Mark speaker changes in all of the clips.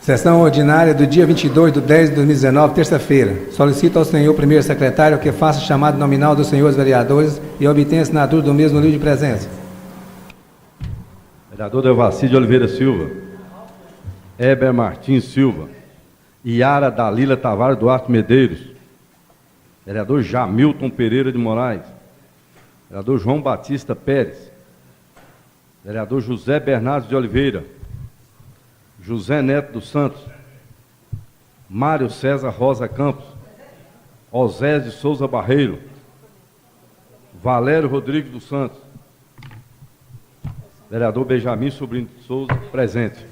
Speaker 1: Sessão ordinária do dia 22/10/2019, terça-feira. Solicito ao senhor primeiro secretário que faça chamado nominal dos senhores vereadores e obtenha assinatura do mesmo no livro de presença.
Speaker 2: Vereador Delvaci de Oliveira Silva. Heber Martins Silva. Iara Dalila Tavares Duarte Medeiros. Vereador Jamilton Pereira de Moraes. Vereador João Batista Pérez. Vereador José Bernardo de Oliveira. José Neto dos Santos. Mário César Rosa Campos. Osés de Souza Barreiro. Valério Rodrigues dos Santos. Vereador Benjamin Sobrinho de Souza, presente.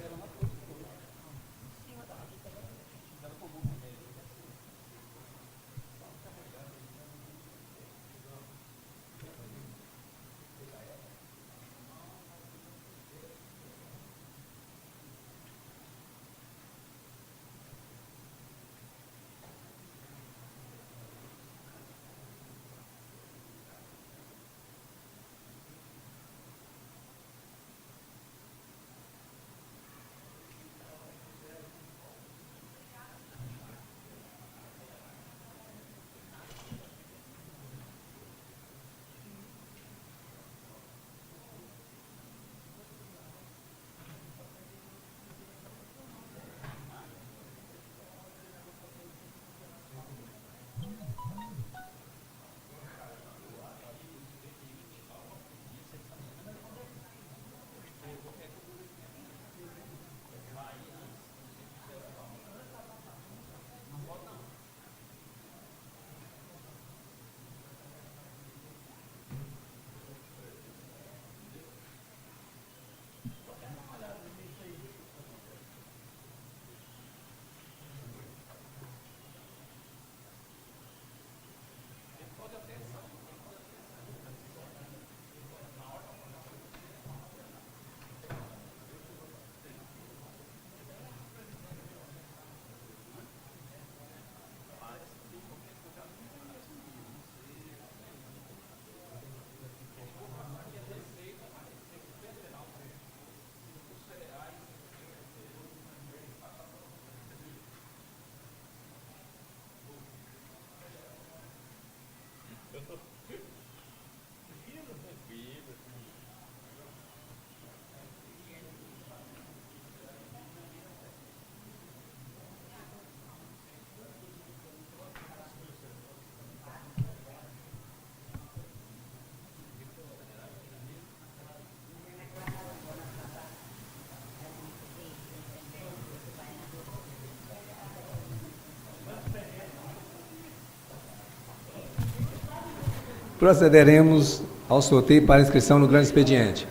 Speaker 1: Procederemos ao sorteio para inscrição no grande expediente.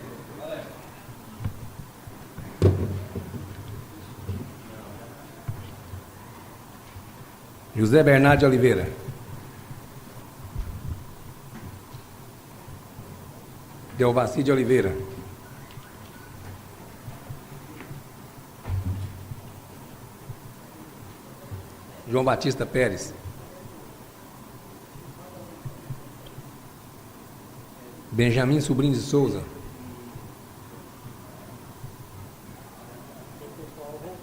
Speaker 1: José Bernardo de Oliveira. Delvaci de Oliveira. João Batista Pérez. Benjamin Sobrinho de Souza.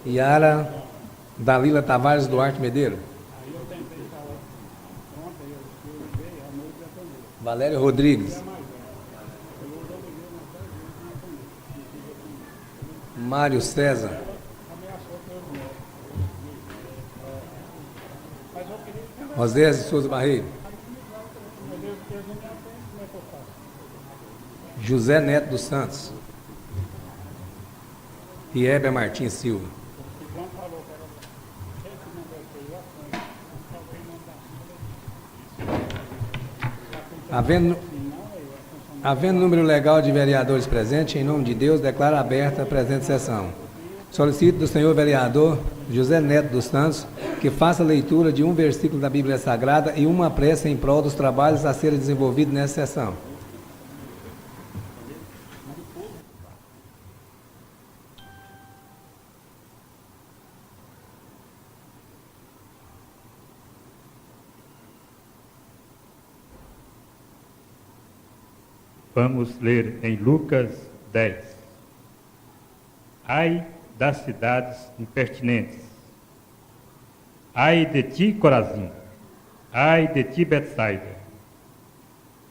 Speaker 1: Iara Dalila Tavares Duarte Medeiros. Valério Rodrigues. Mário César. Osés de Souza Barreiro. José Neto dos Santos. E Heber Martins Silva. Havendo número legal de vereadores presentes, em nome de Deus, declaro aberta a presente sessão. Solicito do senhor vereador José Neto dos Santos que faça a leitura de um versículo da Bíblia Sagrada e uma prece em prol dos trabalhos a serem desenvolvidos nessa sessão.
Speaker 3: Vamos ler em Lucas 10. Ai das cidades impertinentes. Ai de ti, Corazim! Ai de ti, Betsaida!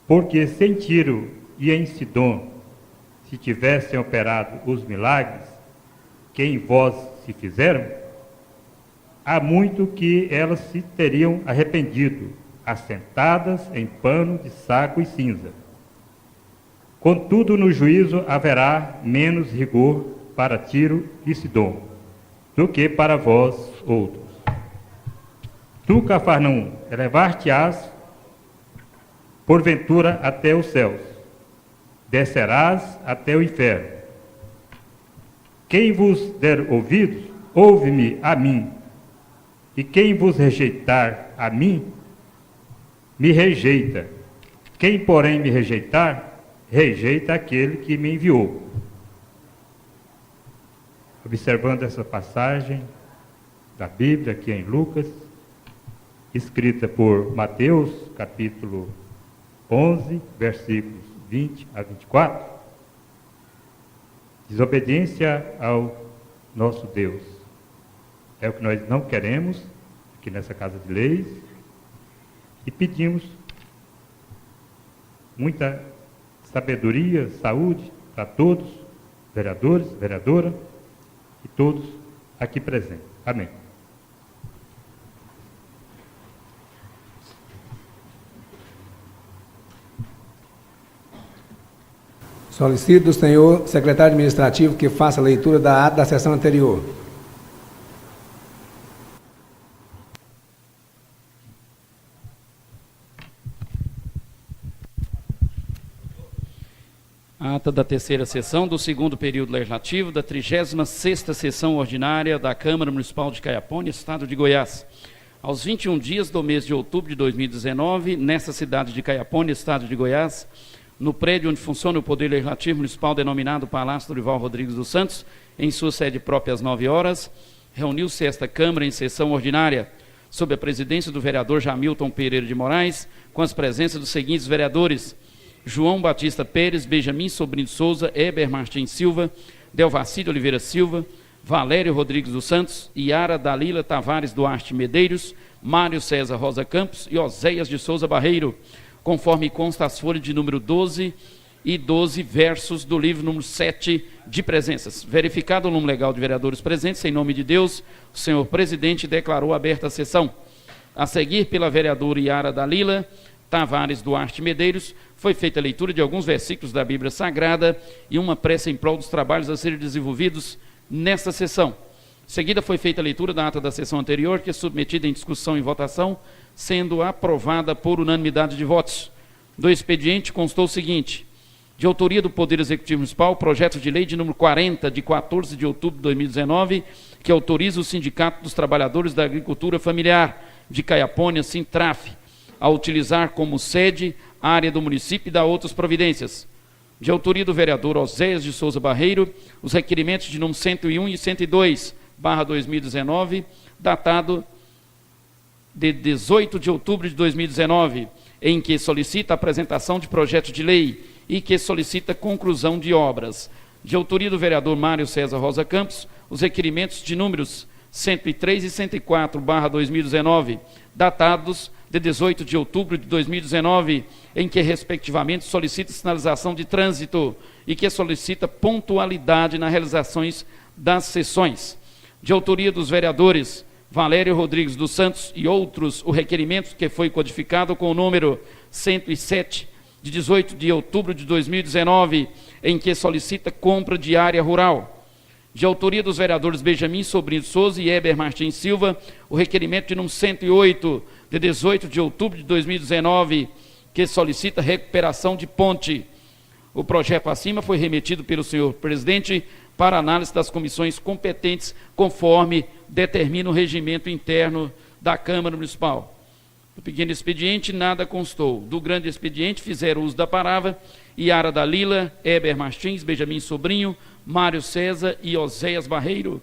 Speaker 3: Porque se em Tiro e em Sidom se tivessem operado os milagres que em vós se fizeram, há muito que elas se teriam arrependido, assentadas em pano de saco e cinza. Contudo, no juízo haverá menos rigor para Tiro e Sidom do que para vós outros. Tu, Cafarnaum, elevar-te-ás porventura até os céus, descerás até o inferno. Quem vos der ouvidos, ouve-me a mim, e quem vos rejeitar a mim, me rejeita. Quem, porém, me rejeitar, rejeita aquele que me enviou. Observando essa passagem da Bíblia, aqui em Lucas, escrita por Mateus, capítulo 11, versículos 20 a 24, desobediência ao nosso Deus. É o que nós não queremos aqui nessa Casa de Leis e pedimos muita sabedoria, saúde para todos, vereadores, vereadora e todos aqui presentes. Amém.
Speaker 1: Solicito do senhor secretário administrativo que faça a leitura da ata da sessão anterior.
Speaker 4: Ata da terceira sessão do segundo período legislativo da 36ª sessão ordinária da Câmara Municipal de Caiapônia, Estado de Goiás. Aos 21 dias do mês de outubro de 2019, nesta cidade de Caiapônia, Estado de Goiás, no prédio onde funciona o Poder Legislativo Municipal, denominado Palácio Dorival Rodrigues dos Santos, em sua sede própria às 9 horas, reuniu-se esta Câmara em sessão ordinária, sob a presidência do vereador Jamilton Pereira de Moraes, com as presenças dos seguintes vereadores: João Batista Pérez, Benjamin Sobrinho de Souza, Heber Martins Silva, Delvacide Oliveira Silva, Valério Rodrigues dos Santos, Yara Dalila Tavares Duarte Medeiros, Mário César Rosa Campos e Oséias de Souza Barreiro, conforme consta as folhas de número 12 e 12 versos do livro número 7 de presenças. Verificado o número legal de vereadores presentes, em nome de Deus, o senhor presidente declarou aberta a sessão. A seguir, pela vereadora Yara Dalila Tavares Duarte Medeiros, foi feita a leitura de alguns versículos da Bíblia Sagrada e uma prece em prol dos trabalhos a serem desenvolvidos nesta sessão. Em seguida, foi feita a leitura da ata da sessão anterior, que é submetida em discussão e votação, sendo aprovada por unanimidade de votos. Do expediente constou o seguinte: de autoria do Poder Executivo Municipal, projeto de lei de número 40, de 14 de outubro de 2019, que autoriza o Sindicato dos Trabalhadores da Agricultura Familiar de Caiapônia, Sintraf, a utilizar como sede a área do município e dar outras providências. De autoria do vereador Oséias de Souza Barreiro, os requerimentos de número 101 e 102/2019, datado de 18 de outubro de 2019, em que solicita a apresentação de projeto de lei e que solicita conclusão de obras. De autoria do vereador Mário César Rosa Campos, os requerimentos de números 103 e 104/2019, datados de 18 de outubro de 2019, em que, respectivamente, solicita sinalização de trânsito e que solicita pontualidade nas realizações das sessões. De autoria dos vereadores Valério Rodrigues dos Santos e outros, o requerimento que foi codificado com o número 107, de 18 de outubro de 2019, em que solicita compra de área rural. De autoria dos vereadores Benjamin Sobrinho de Souza e Heber Martins Silva, o requerimento de número 108, de 18 de outubro de 2019, que solicita recuperação de ponte. O projeto acima foi remetido pelo senhor presidente para análise das comissões competentes, conforme determina o regimento interno da Câmara Municipal. Do pequeno expediente, nada constou. Do grande expediente, fizeram uso da palavra Yara Dalila, Heber Martins, Benjamin Sobrinho, Mário César e Oséias Barreiro.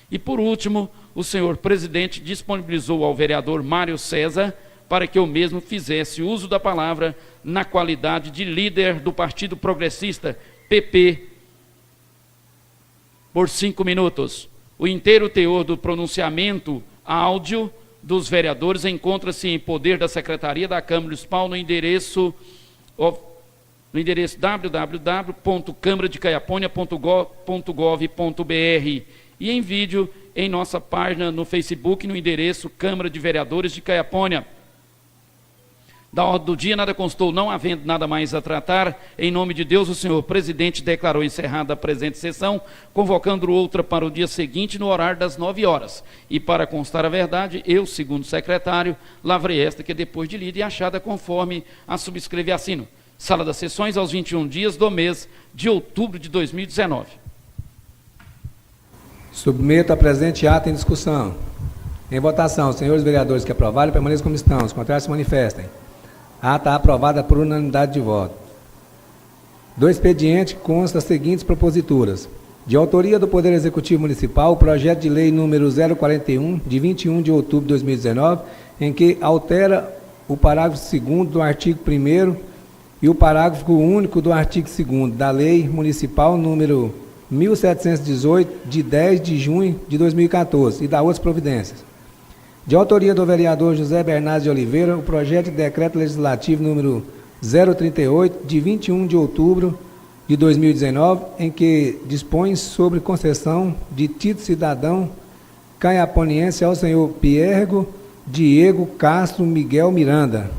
Speaker 4: E, por último, o senhor presidente disponibilizou ao vereador Mário César para que o mesmo fizesse uso da palavra na qualidade de líder do Partido Progressista, PP, por 5 minutos. O inteiro teor do pronunciamento áudio dos vereadores encontra-se em poder da Secretaria da Câmara Municipal no endereço www.câmaradecaiaponia.gov.br e em vídeo em nossa página no Facebook no endereço Câmara de Vereadores de Caiapônia. Da ordem do dia, nada constou, não havendo nada mais a tratar. Em nome de Deus, o senhor presidente declarou encerrada a presente sessão, convocando outra para o dia seguinte, no horário das 9 horas. E para constar a verdade, eu, segundo secretário, lavrei esta que depois de lida e achada conforme a subscreve e assino. Sala das sessões aos 21 dias do mês de outubro de 2019.
Speaker 1: Submeto a presente ato em discussão. Em votação, os senhores vereadores que aprovarem, permaneçam como estão. Os contrários se manifestem. A ata aprovada por unanimidade de voto. Do expediente consta as seguintes proposituras. De autoria do Poder Executivo Municipal, o projeto de lei número 041, de 21 de outubro de 2019, em que altera o parágrafo 2º do artigo 1º e o parágrafo único do artigo 2º da Lei Municipal número 1718, de 10 de junho de 2014, e da outras providências. De autoria do vereador José Bernardes de Oliveira, o projeto de decreto legislativo número 038, de 21 de outubro de 2019, em que dispõe sobre concessão de título cidadão caiaponiense ao senhor Piergo Diego Castro Miguel Miranda.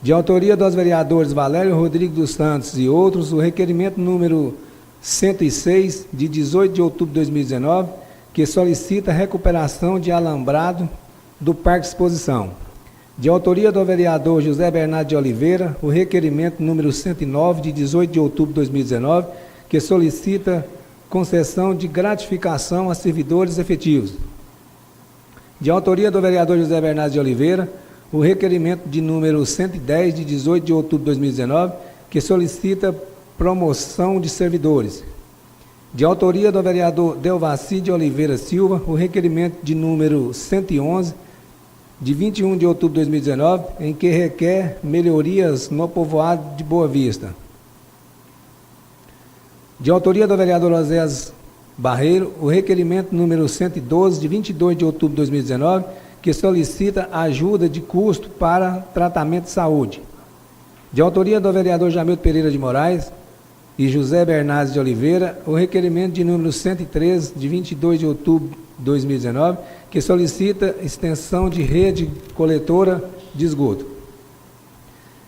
Speaker 1: De autoria dos vereadores Valério Rodrigues dos Santos e outros, o requerimento número 106, de 18 de outubro de 2019, que solicita a recuperação de alambrado do Parque de Exposição. De autoria do vereador José Bernardo de Oliveira, o requerimento número 109, de 18 de outubro de 2019, que solicita concessão de gratificação a servidores efetivos. De autoria do vereador José Bernardo de Oliveira, o requerimento de número 110, de 18 de outubro de 2019, que solicita promoção de servidores. De autoria do vereador Delvaci de Oliveira Silva, o requerimento de número 111, de 21 de outubro de 2019, em que requer melhorias no povoado de Boa Vista. De autoria do vereador Oséias Barreiro, o requerimento número 112, de 22 de outubro de 2019, que solicita ajuda de custo para tratamento de saúde. De autoria do vereador Jamilton Pereira de Moraes e José Bernardes de Oliveira, o requerimento de número 113, de 22 de outubro de 2019, que solicita extensão de rede coletora de esgoto.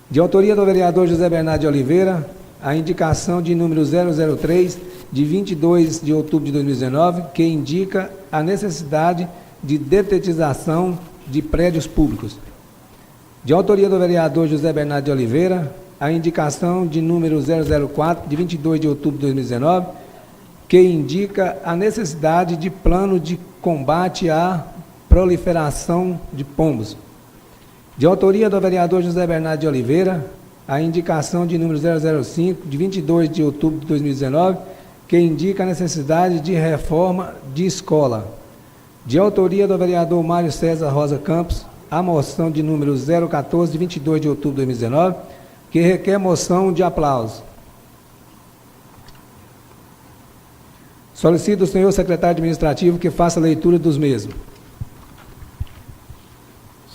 Speaker 1: De autoria do vereador José Bernardo de Oliveira, a indicação de número 003, de 22 de outubro de 2019, que indica a necessidade de detetização de prédios públicos. De autoria do vereador José Bernardo de Oliveira, a indicação de número 004, de 22 de outubro de 2019, que indica a necessidade de plano de combate à proliferação de pombos. De autoria do vereador José Bernardo de Oliveira, a indicação de número 005, de 22 de outubro de 2019, que indica a necessidade de reforma de escola. De autoria do vereador Mário César Rosa Campos, a moção de número 014, de 22 de outubro de 2019, que requer moção de aplauso. Solicito ao senhor secretário administrativo que faça a leitura dos mesmos.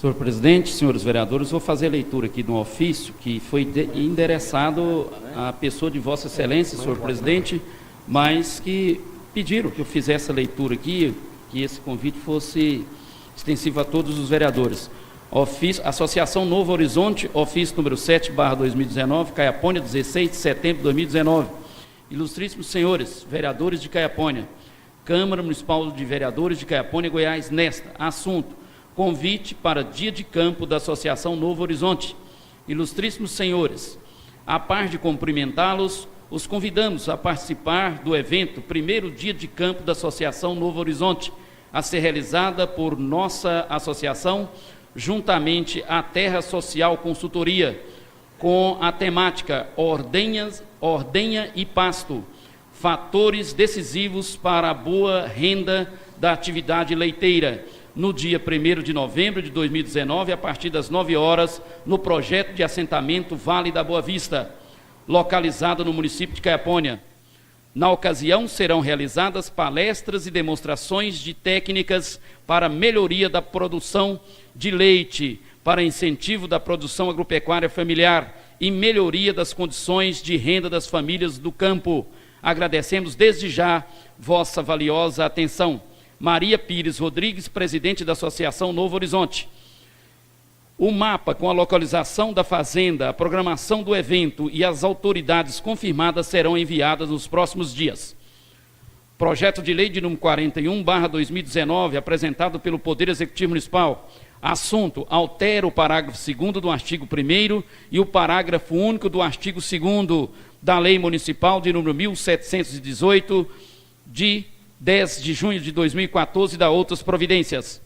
Speaker 4: Senhor presidente, senhores vereadores, vou fazer a leitura aqui de um ofício que foi endereçado à pessoa de Vossa Excelência, senhor presidente, mas que pediram que eu fizesse a leitura aqui, que esse convite fosse extensivo a todos os vereadores. Ofício, Associação Novo Horizonte, ofício número 7/2019, Caiapônia, 16 de setembro de 2019. Ilustríssimos senhores, vereadores de Caiapônia, Câmara Municipal de Vereadores de Caiapônia, Goiás, nesta, assunto, convite para dia de campo da Associação Novo Horizonte. Ilustríssimos senhores, a par de cumprimentá-los, os convidamos a participar do evento, primeiro dia de campo da Associação Novo Horizonte, a ser realizada por nossa associação, juntamente à Terra Social Consultoria, com a temática Ordenha e Pasto, fatores decisivos para a boa renda da atividade leiteira, no dia 1º de novembro de 2019, a partir das 9 horas, no projeto de assentamento Vale da Boa Vista, localizado no município de Caiapônia. Na ocasião, serão realizadas palestras e demonstrações de técnicas para melhoria da produção de leite, para incentivo da produção agropecuária familiar e melhoria das condições de renda das famílias do campo. Agradecemos desde já vossa valiosa atenção. Maria Pires Rodrigues, presidente da Associação Novo Horizonte. O mapa com a localização da fazenda, a programação do evento e as autoridades confirmadas serão enviadas nos próximos dias. Projeto de lei de número 41/2019, apresentado pelo Poder Executivo Municipal. Assunto: altera o parágrafo 2º do artigo 1º e o parágrafo único do artigo 2º da Lei Municipal de número 1718, de 10 de junho de 2014, e da outras providências.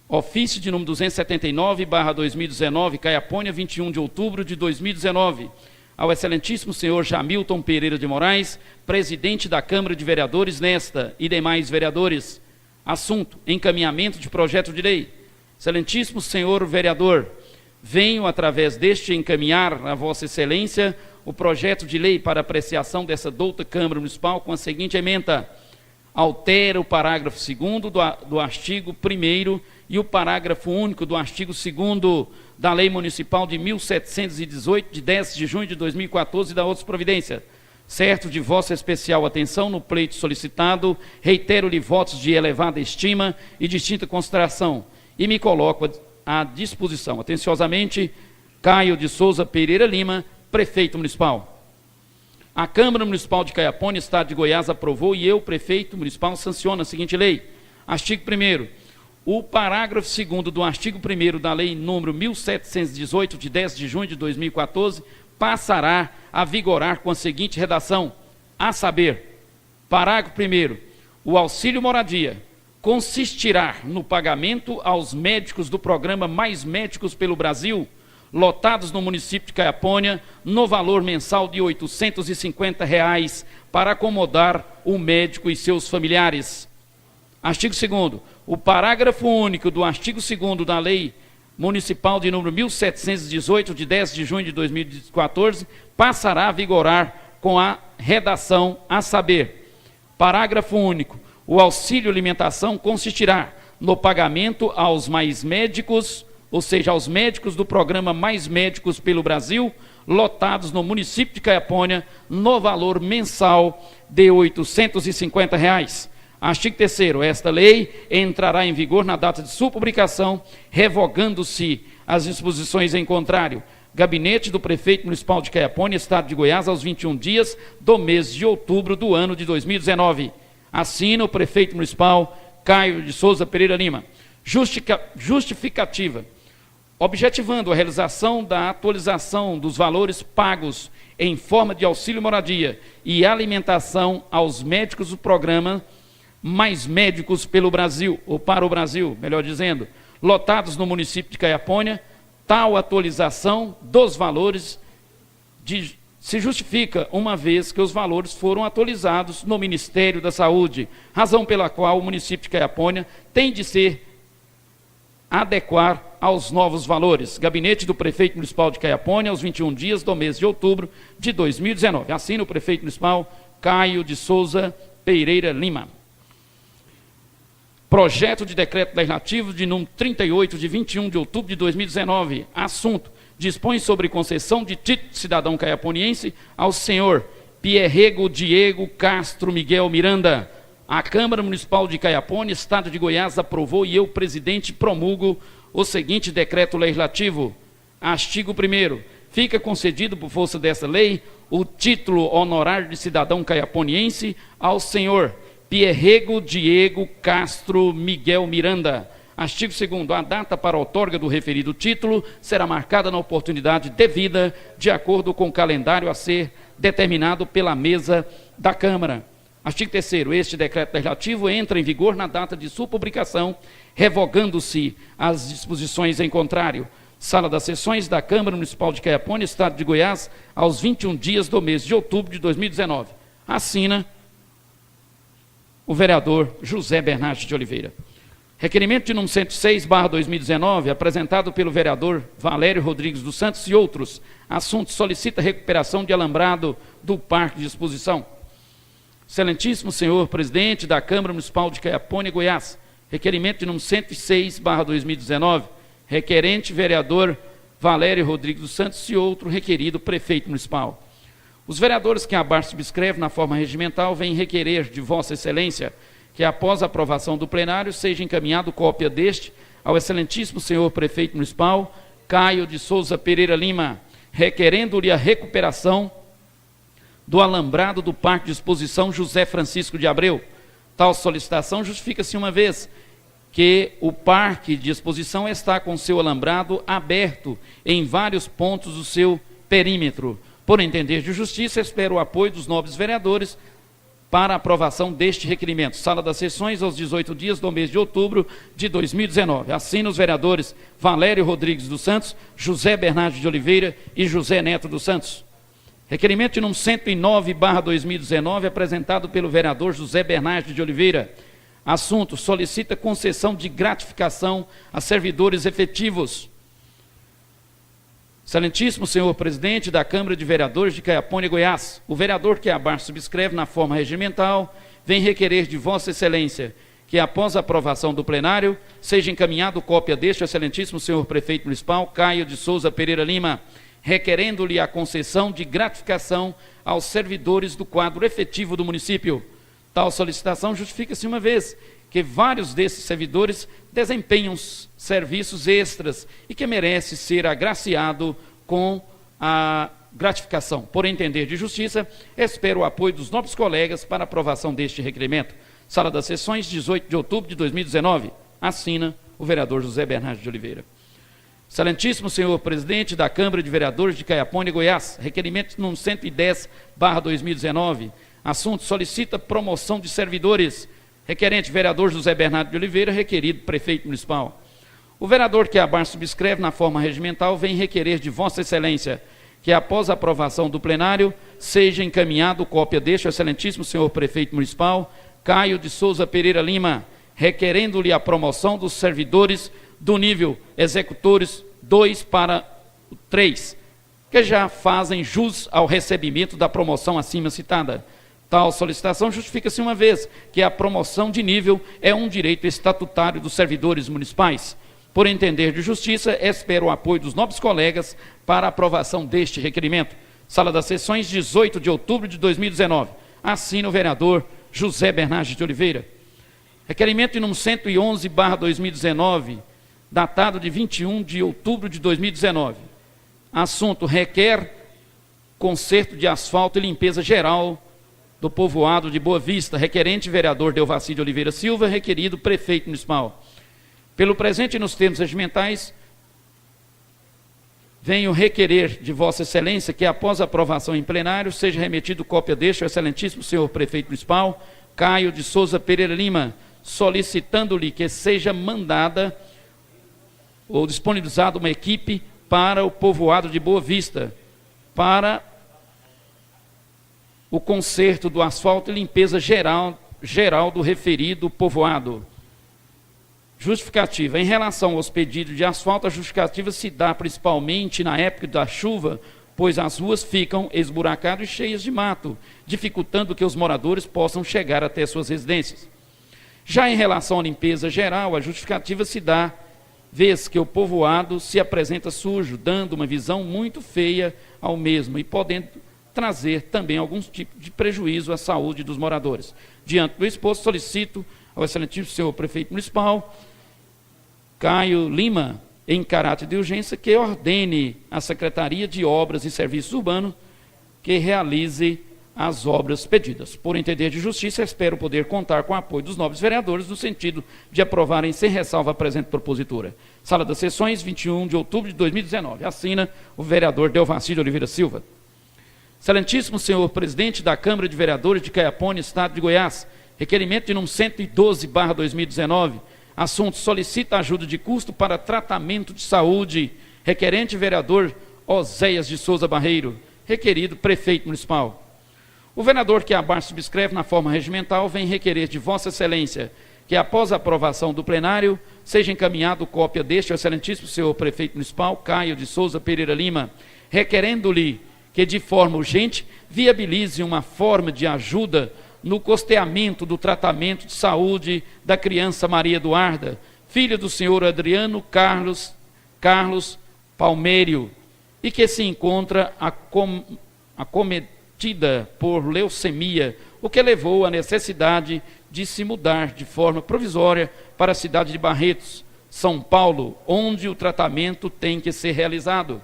Speaker 4: Ofício de número 279/2019, Caiapônia, 21 de outubro de 2019. Ao excelentíssimo senhor Jamilton Pereira de Moraes, presidente da Câmara de Vereadores nesta e demais vereadores. Assunto: encaminhamento de projeto de lei. Excelentíssimo senhor vereador, venho através deste encaminhar a vossa excelência o projeto de lei para apreciação dessa douta Câmara Municipal com a seguinte emenda: altera o parágrafo 2º do artigo 1º e o parágrafo único do artigo 2º da Lei Municipal de 1718, de 10 de junho de 2014, e da outras providências. Certo de vossa especial atenção no pleito solicitado, reitero-lhe votos de elevada estima e distinta consideração, e me coloco à disposição. Atenciosamente, Caio de Souza Pereira Lima, prefeito municipal. A Câmara Municipal de Caiapônia, Estado de Goiás, aprovou e eu, prefeito municipal, sanciono a seguinte lei. Artigo 1º. O parágrafo 2º do artigo 1º da Lei número 1718, de 10 de junho de 2014, passará a vigorar com a seguinte redação, a saber: parágrafo 1º. O auxílio moradia consistirá no pagamento aos médicos do programa Mais Médicos pelo Brasil, lotados no município de Caiapônia, no valor mensal de R$ 850, para acomodar o médico e seus familiares. Artigo 2º. O parágrafo único do artigo 2º da Lei Municipal de número 1718, de 10 de junho de 2014, passará a vigorar com a redação a saber: parágrafo único. O auxílio alimentação consistirá no pagamento aos mais médicos, ou seja, aos médicos do programa Mais Médicos pelo Brasil, lotados no município de Caiapônia, no valor mensal de R$ 850. Artigo 3º. Esta lei entrará em vigor na data de sua publicação, revogando-se as disposições em contrário. Gabinete do Prefeito Municipal de Caiapônia, Estado de Goiás, aos 21 dias do mês de outubro do ano de 2019. Assina o Prefeito Municipal Caio de Souza Pereira Lima. Justificativa. Objetivando a realização da atualização dos valores pagos em forma de auxílio moradia e alimentação aos médicos do programa Mais Médicos pelo Brasil, ou para o Brasil, melhor dizendo, lotados no município de Caiapônia, tal atualização dos valores se justifica uma vez que os valores foram atualizados no Ministério da Saúde, razão pela qual o município de Caiapônia tem de se adequar aos novos valores. Gabinete do Prefeito Municipal de Caiapônia, aos 21 dias do mês de outubro de 2019. Assina o Prefeito Municipal Caio de Souza Pereira Lima. Projeto de decreto legislativo de número 38, de 21 de outubro de 2019. Assunto: dispõe sobre concessão de título de cidadão caiaponiense ao senhor Pierrego Diego Castro Miguel Miranda. A Câmara Municipal de Caiapônia, Estado de Goiás, aprovou e eu, presidente, promulgo o seguinte decreto legislativo. Artigo 1º. Fica concedido, por força dessa lei, o título honorário de cidadão caiaponiense ao senhor Pierrego Diego Castro Miguel Miranda. Artigo 2º. A data para a outorga do referido título será marcada na oportunidade devida, de acordo com o calendário a ser determinado pela mesa da Câmara. Artigo 3º. Este decreto legislativo entra em vigor na data de sua publicação, revogando-se as disposições em contrário. Sala das Sessões da Câmara Municipal de Caiapônia, Estado de Goiás, aos 21 dias do mês de outubro de 2019. Assina o vereador José Bernardes de Oliveira. Requerimento de número 106/2019, apresentado pelo vereador Valério Rodrigues dos Santos e outros. Assunto: solicita recuperação de alambrado do Parque de Exposição. Excelentíssimo senhor presidente da Câmara Municipal de Caiapônia, Goiás, requerimento de número 106/2019, requerente vereador Valério Rodrigues dos Santos e outro requerido prefeito municipal. Os vereadores que abaixo subscrevem na forma regimental vêm requerer de Vossa Excelência que após a aprovação do plenário seja encaminhado cópia deste ao excelentíssimo senhor prefeito municipal Caio de Souza Pereira Lima, requerendo-lhe a recuperação do alambrado do Parque de Exposição José Francisco de Abreu. Tal solicitação justifica-se uma vez que o Parque de Exposição está com seu alambrado aberto em vários pontos do seu perímetro. Por entender de justiça, espero o apoio dos nobres vereadores para a aprovação deste requerimento. Sala das Sessões, aos 18 dias do mês de outubro de 2019. Assina os vereadores Valério Rodrigues dos Santos, José Bernardo de Oliveira e José Neto dos Santos. Requerimento de número 109/2019, apresentado pelo vereador José Bernardo de Oliveira. Assunto: solicita concessão de gratificação a servidores efetivos. Excelentíssimo senhor presidente da Câmara de Vereadores de Caiapônia, Goiás, o vereador que abaixo subscreve na forma regimental vem requerer de Vossa Excelência que, após a aprovação do plenário, seja encaminhado cópia deste ao excelentíssimo senhor prefeito municipal Caio de Souza Pereira Lima, requerendo-lhe a concessão de gratificação aos servidores do quadro efetivo do município. Tal solicitação justifica-se uma vez que vários desses servidores desempenham serviços extras e que merece ser agraciado com a gratificação. Por entender de justiça, espero o apoio dos nobres colegas para a aprovação deste requerimento. Sala das Sessões, 18 de outubro de 2019. Assina o vereador José Bernardo de Oliveira. Excelentíssimo senhor presidente da Câmara de Vereadores de Caiapônia, Goiás, requerimento número 110/2019. Assunto: solicita promoção de servidores. Requerente vereador José Bernardo de Oliveira, requerido prefeito municipal. O vereador que abaixo subscreve na forma regimental vem requerer de Vossa Excelência que, após a aprovação do plenário, seja encaminhado cópia deste ao excelentíssimo senhor prefeito municipal Caio de Souza Pereira Lima, requerendo-lhe a promoção dos servidores do nível executores 2 para 3, que já fazem jus ao recebimento da promoção acima citada. Tal solicitação justifica-se uma vez que a promoção de nível é um direito estatutário dos servidores municipais. Por entender de justiça, espero o apoio dos nobres colegas para a aprovação deste requerimento. Sala das Sessões, 18 de outubro de 2019. Assina o vereador José Bernardo de Oliveira. Requerimento de número 111/2019, datado de 21 de outubro de 2019. Assunto: requer conserto de asfalto e limpeza geral do povoado de Boa Vista, requerente vereador Delvaci de Oliveira Silva, requerido prefeito municipal. Pelo presente e nos termos regimentais, venho requerer de Vossa Excelência que, após a aprovação em plenário, seja remetido cópia deste ao excelentíssimo senhor prefeito municipal Caio de Souza Pereira Lima, solicitando-lhe que seja mandada ou disponibilizada uma equipe para o povoado de Boa Vista, para o conserto do asfalto e limpeza geral do referido povoado. Justificativa: em relação aos pedidos de asfalto, a justificativa se dá principalmente na época da chuva, pois as ruas ficam esburacadas e cheias de mato, dificultando que os moradores possam chegar até suas residências. Já em relação à limpeza geral, a justificativa se dá vez que o povoado se apresenta sujo, dando uma visão muito feia ao mesmo e podendo trazer também alguns tipos de prejuízo à saúde dos moradores. Diante do exposto, solicito ao excelentíssimo senhor prefeito municipal Caio Lima, em caráter de urgência, que ordene à Secretaria de Obras e Serviços Urbanos que realize as obras pedidas. Por entender de justiça, espero poder contar com o apoio dos nobres vereadores no sentido de aprovarem sem ressalva a presente propositura. Sala das Sessões, 21 de outubro de 2019. Assina o vereador Delvaci de Oliveira Silva. Excelentíssimo senhor presidente da Câmara de Vereadores de Caiapônia, Estado de Goiás, requerimento de número 112/2019, assunto: solicita ajuda de custo para tratamento de saúde, requerente vereador Oséias de Souza Barreiro, requerido prefeito municipal. O vereador que abaixo subscreve na forma regimental vem requerer de Vossa Excelência que, após a aprovação do plenário, seja encaminhado cópia deste ao excelentíssimo senhor prefeito municipal Caio de Souza Pereira Lima, requerendo-lhe que de forma urgente viabilize uma forma de ajuda no custeamento do tratamento de saúde da criança Maria Eduarda, filha do senhor Adriano Carlos Palmério, e que se encontra acometida por leucemia, o que levou à necessidade de se mudar de forma provisória para a cidade de Barretos, São Paulo, onde o tratamento tem que ser realizado.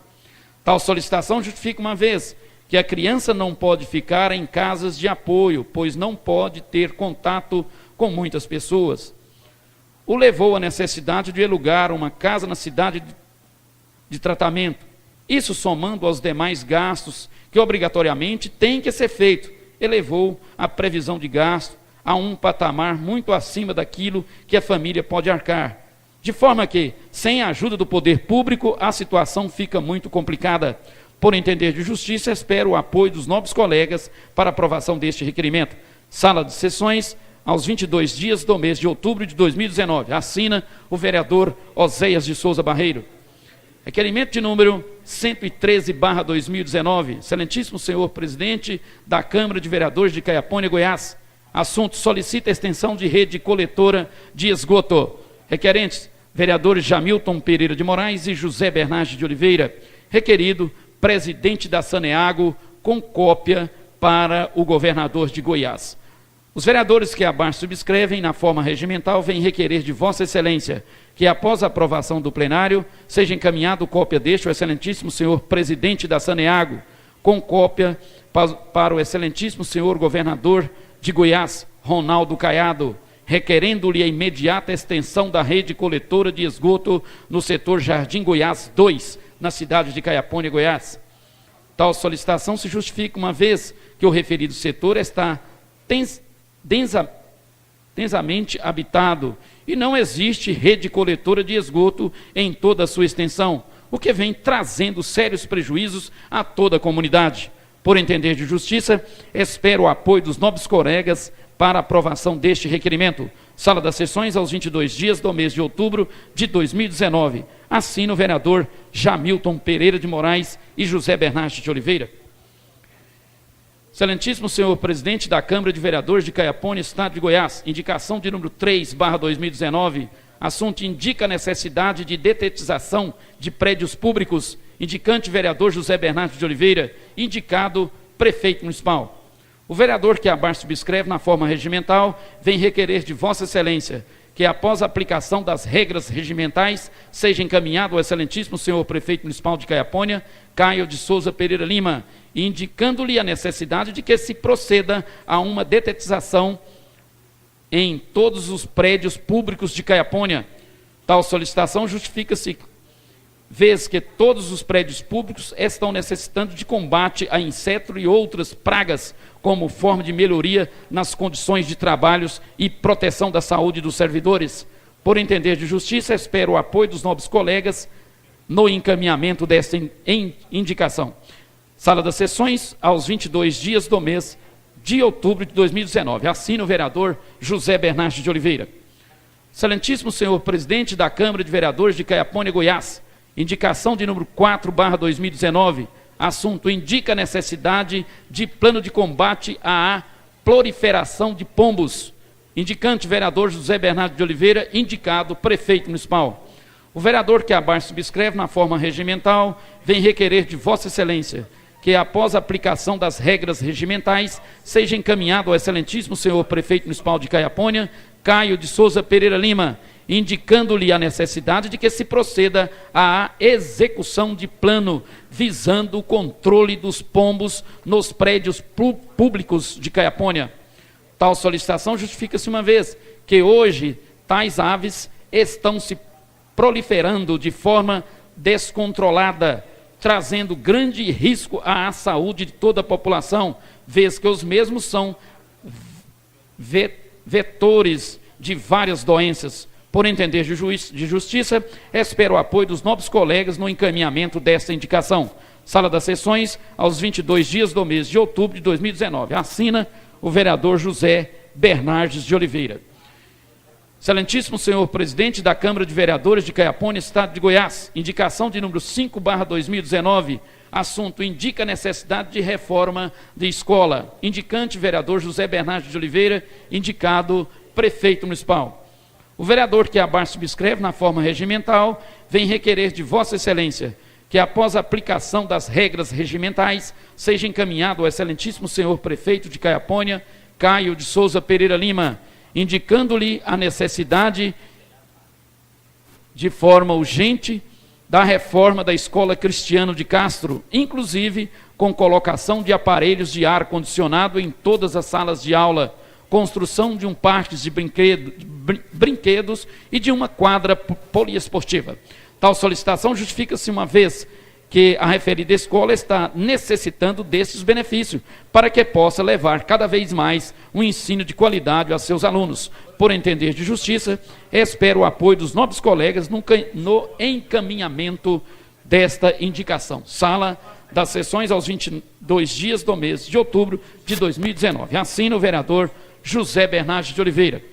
Speaker 4: Tal solicitação justifica, uma vez que a criança não pode ficar em casas de apoio, pois não pode ter contato com muitas pessoas. O levou à necessidade de alugar uma casa na cidade de tratamento. Isso, somando aos demais gastos que obrigatoriamente tem que ser feito, elevou a previsão de gasto a um patamar muito acima daquilo que a família pode arcar. De forma que, sem a ajuda do poder público, a situação fica muito complicada. Por entender de justiça, espero o apoio dos nobres colegas para aprovação deste requerimento. Sala de sessões, aos 22 dias do mês de outubro de 2019. Assina o vereador Oséias de Souza Barreiro. Requerimento de número 113/2019. Excelentíssimo senhor presidente da Câmara de Vereadores de Caiapônia, Goiás. Assunto: solicita extensão de rede coletora de esgoto. Requerentes: vereadores Jamilton Pereira de Moraes e José Bernardes de Oliveira. Requerido: presidente da Saneago, com cópia para o governador de Goiás. Os vereadores que abaixo subscrevem, na forma regimental, vêm requerer de Vossa Excelência que, após a aprovação do plenário, seja encaminhado cópia deste ao excelentíssimo senhor presidente da Saneago, com cópia para o excelentíssimo senhor governador de Goiás, Ronaldo Caiado, requerendo-lhe a imediata extensão da rede coletora de esgoto no setor Jardim Goiás 2, na cidade de Caiapônia, Goiás. Tal solicitação se justifica, uma vez que o referido setor está densamente habitado e não existe rede coletora de esgoto em toda a sua extensão, o que vem trazendo sérios prejuízos a toda a comunidade. Por entender de justiça, espero o apoio dos nobres colegas para aprovação deste requerimento. Sala das sessões, aos 22 dias do mês de outubro de 2019. Assina o vereador Jamilton Pereira de Moraes e José Bernardes de Oliveira. Excelentíssimo senhor presidente da Câmara de Vereadores de Caiapônia, Estado de Goiás, indicação de número 3/2019, assunto: indica a necessidade de detetização de prédios públicos, indicante vereador José Bernardes de Oliveira, indicado prefeito municipal. O vereador que abaixo subscreve, na forma regimental, vem requerer de Vossa Excelência que, após a aplicação das regras regimentais, seja encaminhado ao excelentíssimo senhor prefeito municipal de Caiapônia, Caio de Souza Pereira Lima, indicando-lhe a necessidade de que se proceda a uma detetização em todos os prédios públicos de Caiapônia. Tal solicitação justifica-se, vez que todos os prédios públicos estão necessitando de combate a inseto e outras pragas, como forma de melhoria nas condições de trabalhos e proteção da saúde dos servidores. Por entender de justiça, espero o apoio dos nobres colegas no encaminhamento desta indicação. Sala das sessões, aos 22 dias do mês de outubro de 2019. Assina o vereador José Bernardes de Oliveira. Excelentíssimo senhor presidente da Câmara de Vereadores de Caiapônia, Goiás, indicação de número 4/2019, assunto: indica a necessidade de plano de combate à proliferação de pombos, indicante vereador José Bernardo de Oliveira, indicado prefeito municipal. O vereador que abaixo subscreve, na forma regimental, vem requerer de Vossa Excelência que, após a aplicação das regras regimentais, seja encaminhado ao excelentíssimo senhor prefeito municipal de Caiapônia, Caio de Souza Pereira Lima, indicando-lhe a necessidade de que se proceda à execução de plano visando o controle dos pombos nos prédios públicos de Caiapônia. Tal solicitação justifica-se, uma vez que hoje tais aves estão se proliferando de forma descontrolada, trazendo grande risco à saúde de toda a população, vez que os mesmos são vetores de várias doenças. Por entender de justiça, espero o apoio dos nobres colegas no encaminhamento desta indicação. Sala das sessões, aos 22 dias do mês de outubro de 2019. Assina o vereador José Bernardes de Oliveira. Excelentíssimo senhor presidente da Câmara de Vereadores de Caiapônia, Estado de Goiás, indicação de número 5/2019, assunto: indica a necessidade de reforma de escola. Indicante, vereador José Bernardo de Oliveira, indicado prefeito municipal. O vereador que abaixo subscreve na forma regimental vem requerer de Vossa Excelência que, após a aplicação das regras regimentais, seja encaminhado ao excelentíssimo senhor prefeito de Caiapônia, Caio de Souza Pereira Lima, indicando-lhe a necessidade de forma urgente da reforma da Escola Cristiano de Castro, inclusive com colocação de aparelhos de ar-condicionado em todas as salas de aula, construção de um parque de brinquedos e de uma quadra poliesportiva. Tal solicitação justifica-se uma vez que a referida escola está necessitando desses benefícios para que possa levar cada vez mais um ensino de qualidade a seus alunos. Por entender de justiça, espero o apoio dos nobres colegas no encaminhamento desta indicação. Sala das sessões aos 22 dias do mês de outubro de 2019. Assina o vereador José Bernardo de Oliveira.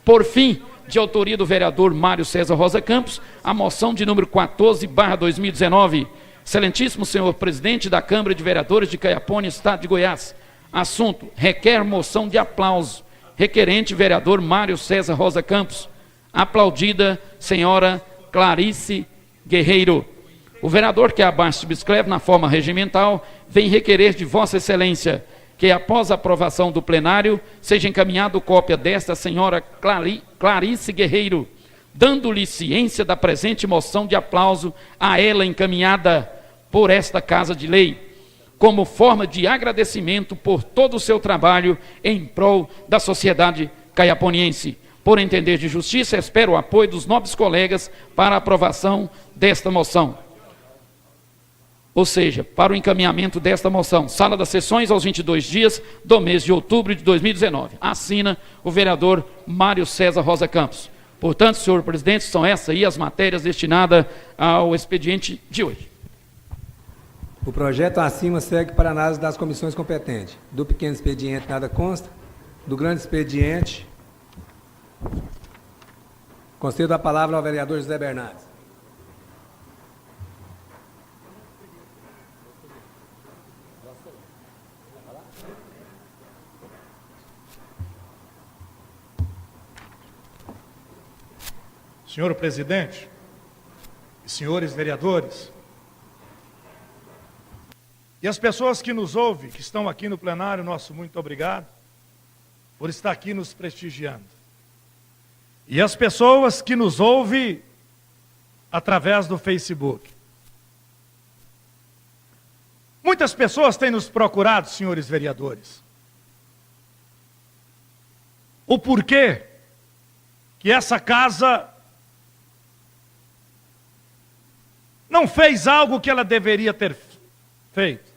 Speaker 4: Por fim, de autoria do vereador Mário César Rosa Campos, a moção de número 14/2019. Excelentíssimo senhor presidente da Câmara de Vereadores de Caiapônia, Estado de Goiás. Assunto: requer moção de aplauso. Requerente, vereador Mário César Rosa Campos. Aplaudida, senhora Clarice Guerreiro. O vereador que abaixo subscreve na forma regimental vem requerer de Vossa Excelência que, após a aprovação do plenário, seja encaminhado cópia desta senhora Clarice Guerreiro, dando-lhe ciência da presente moção de aplauso a ela encaminhada por esta Casa de Lei, como forma de agradecimento por todo o seu trabalho em prol da sociedade caiaponiense. Por entender de justiça, espero o apoio dos nobres colegas para a aprovação desta moção. Ou seja, para o encaminhamento desta moção. Sala das sessões aos 22 dias do mês de outubro de 2019. Assina o vereador Mário César Rosa Campos. Portanto, senhor presidente, são essas aí as matérias destinadas ao expediente de hoje.
Speaker 1: O projeto acima segue para análise das comissões competentes. Do pequeno expediente nada consta. Do grande expediente, concedo a palavra ao vereador José Bernardes.
Speaker 5: Senhor presidente e senhores vereadores, e as pessoas que nos ouvem, que estão aqui no plenário, nosso muito obrigado por estar aqui nos prestigiando. E as pessoas que nos ouvem através do Facebook. Muitas pessoas têm nos procurado, senhores vereadores, o porquê que essa casa não fez algo que ela deveria ter feito.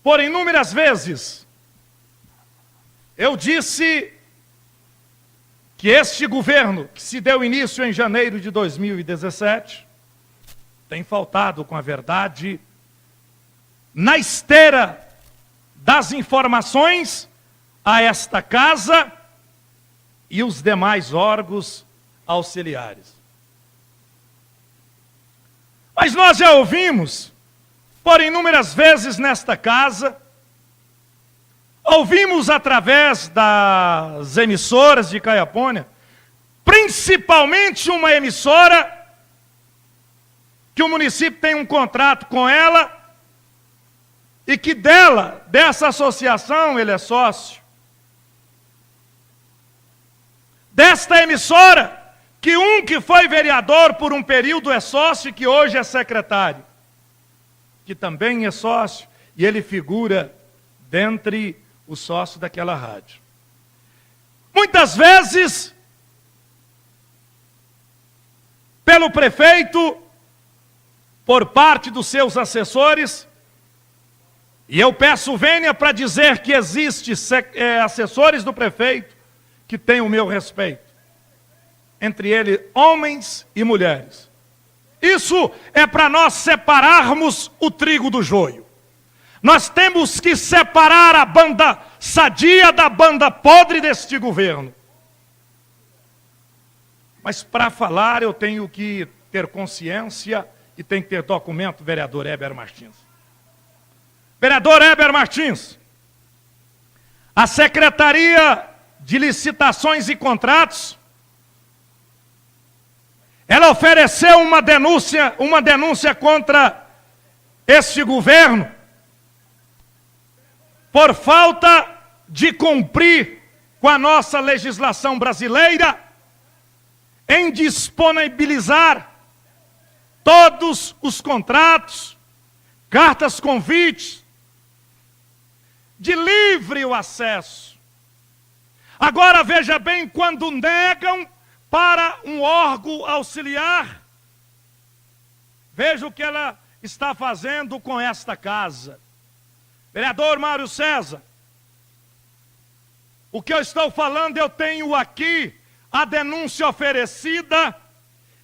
Speaker 5: Por inúmeras vezes, eu disse que este governo, que se deu início em janeiro de 2017, tem faltado com a verdade na esteira das informações a esta casa e os demais órgãos auxiliares. Mas nós já ouvimos, por inúmeras vezes nesta casa, ouvimos através das emissoras de Caiapônia, principalmente uma emissora que o município tem um contrato com ela e que dessa associação, ele é sócio. Desta emissora, que foi vereador por um período é sócio e que hoje é secretário, que também é sócio, e ele figura dentre os sócios daquela rádio. Muitas vezes, pelo prefeito, por parte dos seus assessores, e eu peço vênia para dizer que existem assessores do prefeito que têm o meu respeito. Entre eles, homens e mulheres. Isso é para nós separarmos o trigo do joio. Nós temos que separar a banda sadia da banda podre deste governo. Mas para falar eu tenho que ter consciência e tem que ter documento, vereador Heber Martins. Vereador Heber Martins, a Secretaria de Licitações e Contratos, ela ofereceu uma denúncia contra este governo por falta de cumprir com a nossa legislação brasileira em disponibilizar todos os contratos, cartas convites, de livre acesso. Agora veja bem, quando negam para um órgão auxiliar, veja o que ela está fazendo com esta casa. Vereador Mário César, o que eu estou falando, eu tenho aqui a denúncia oferecida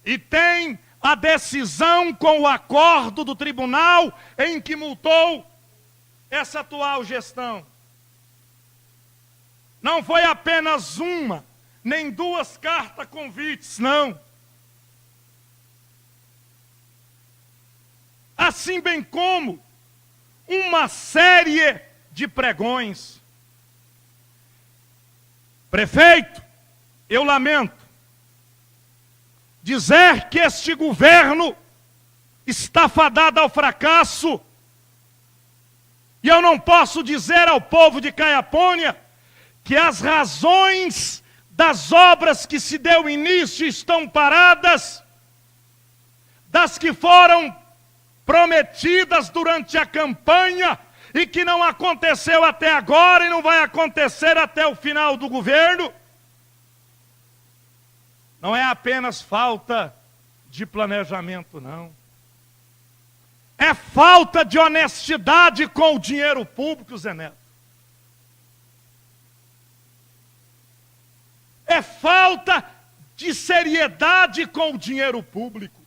Speaker 5: e tem a decisão com o acordo do tribunal em que multou essa atual gestão. Não foi apenas uma, nem duas cartas convites, não. Assim bem como uma série de pregões. Prefeito, eu lamento dizer que este governo está fadado ao fracasso. E eu não posso dizer ao povo de Caiapônia que as razões das obras que se deu início estão paradas, das que foram prometidas durante a campanha e que não aconteceu até agora e não vai acontecer até o final do governo. Não é apenas falta de planejamento, não. É falta de honestidade com o dinheiro público, Zé Neto. É falta de seriedade com o dinheiro público.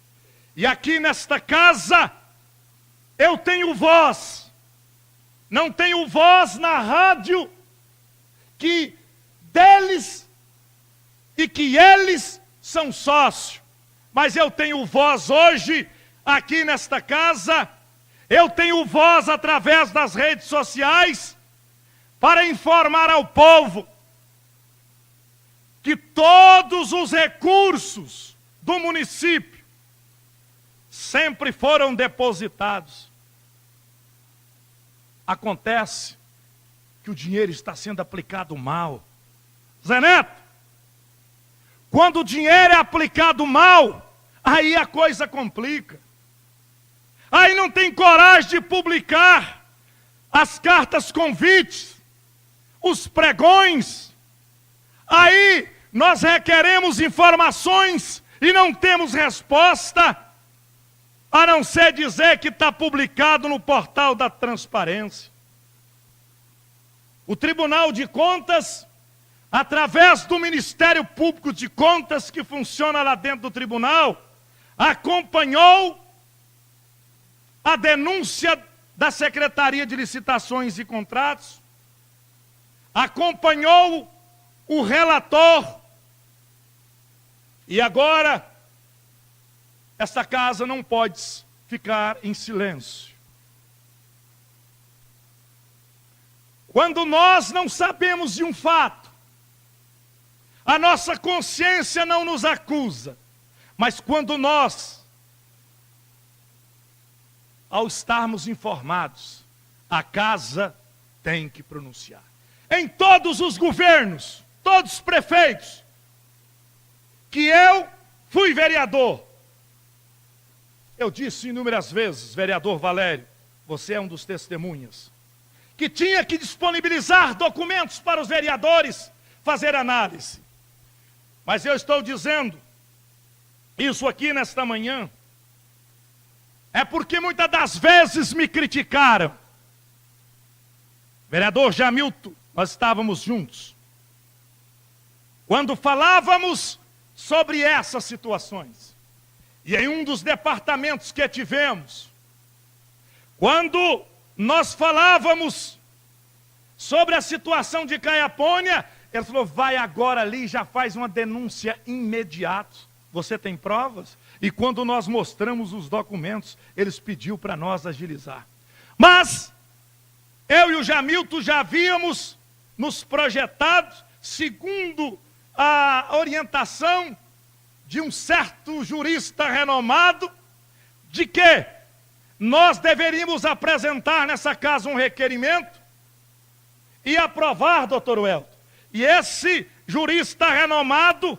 Speaker 5: E aqui nesta casa, eu tenho voz. Não tenho voz na rádio que deles e que eles são sócios. Mas eu tenho voz hoje aqui nesta casa, eu tenho voz através das redes sociais para informar ao povo que todos os recursos do município sempre foram depositados. Acontece que o dinheiro está sendo aplicado mal. Zé Neto, quando o dinheiro é aplicado mal, aí a coisa complica. Aí não tem coragem de publicar as cartas convites, os pregões. Aí nós requeremos informações e não temos resposta, a não ser dizer que está publicado no portal da transparência. O Tribunal de Contas, através do Ministério Público de Contas, que funciona lá dentro do tribunal, acompanhou a denúncia da Secretaria de Licitações e Contratos, acompanhou o relator, e agora essa casa não pode ficar em silêncio. Quando nós não sabemos de um fato, a nossa consciência não nos acusa, mas quando nós, ao estarmos informados, a casa tem que pronunciar. Em todos os governos, todos os prefeitos, que eu fui vereador, eu disse inúmeras vezes, vereador Valério, você é um dos testemunhas, que tinha que disponibilizar documentos para os vereadores fazer análise. Mas eu estou dizendo isso aqui nesta manhã, é porque muitas das vezes me criticaram. Vereador Jamilton, nós estávamos juntos. Quando falávamos sobre essas situações, e em um dos departamentos que tivemos, quando nós falávamos sobre a situação de Caiapônia, Ele falou, vai agora ali e já faz uma denúncia imediato. Você tem provas? E quando nós mostramos os documentos, eles pediu para nós agilizar. Mas, eu e o Jamilton já havíamos nos projetado, segundo a orientação de um certo jurista renomado, de que nós deveríamos apresentar nessa casa um requerimento e aprovar, doutor Welton. E esse jurista renomado,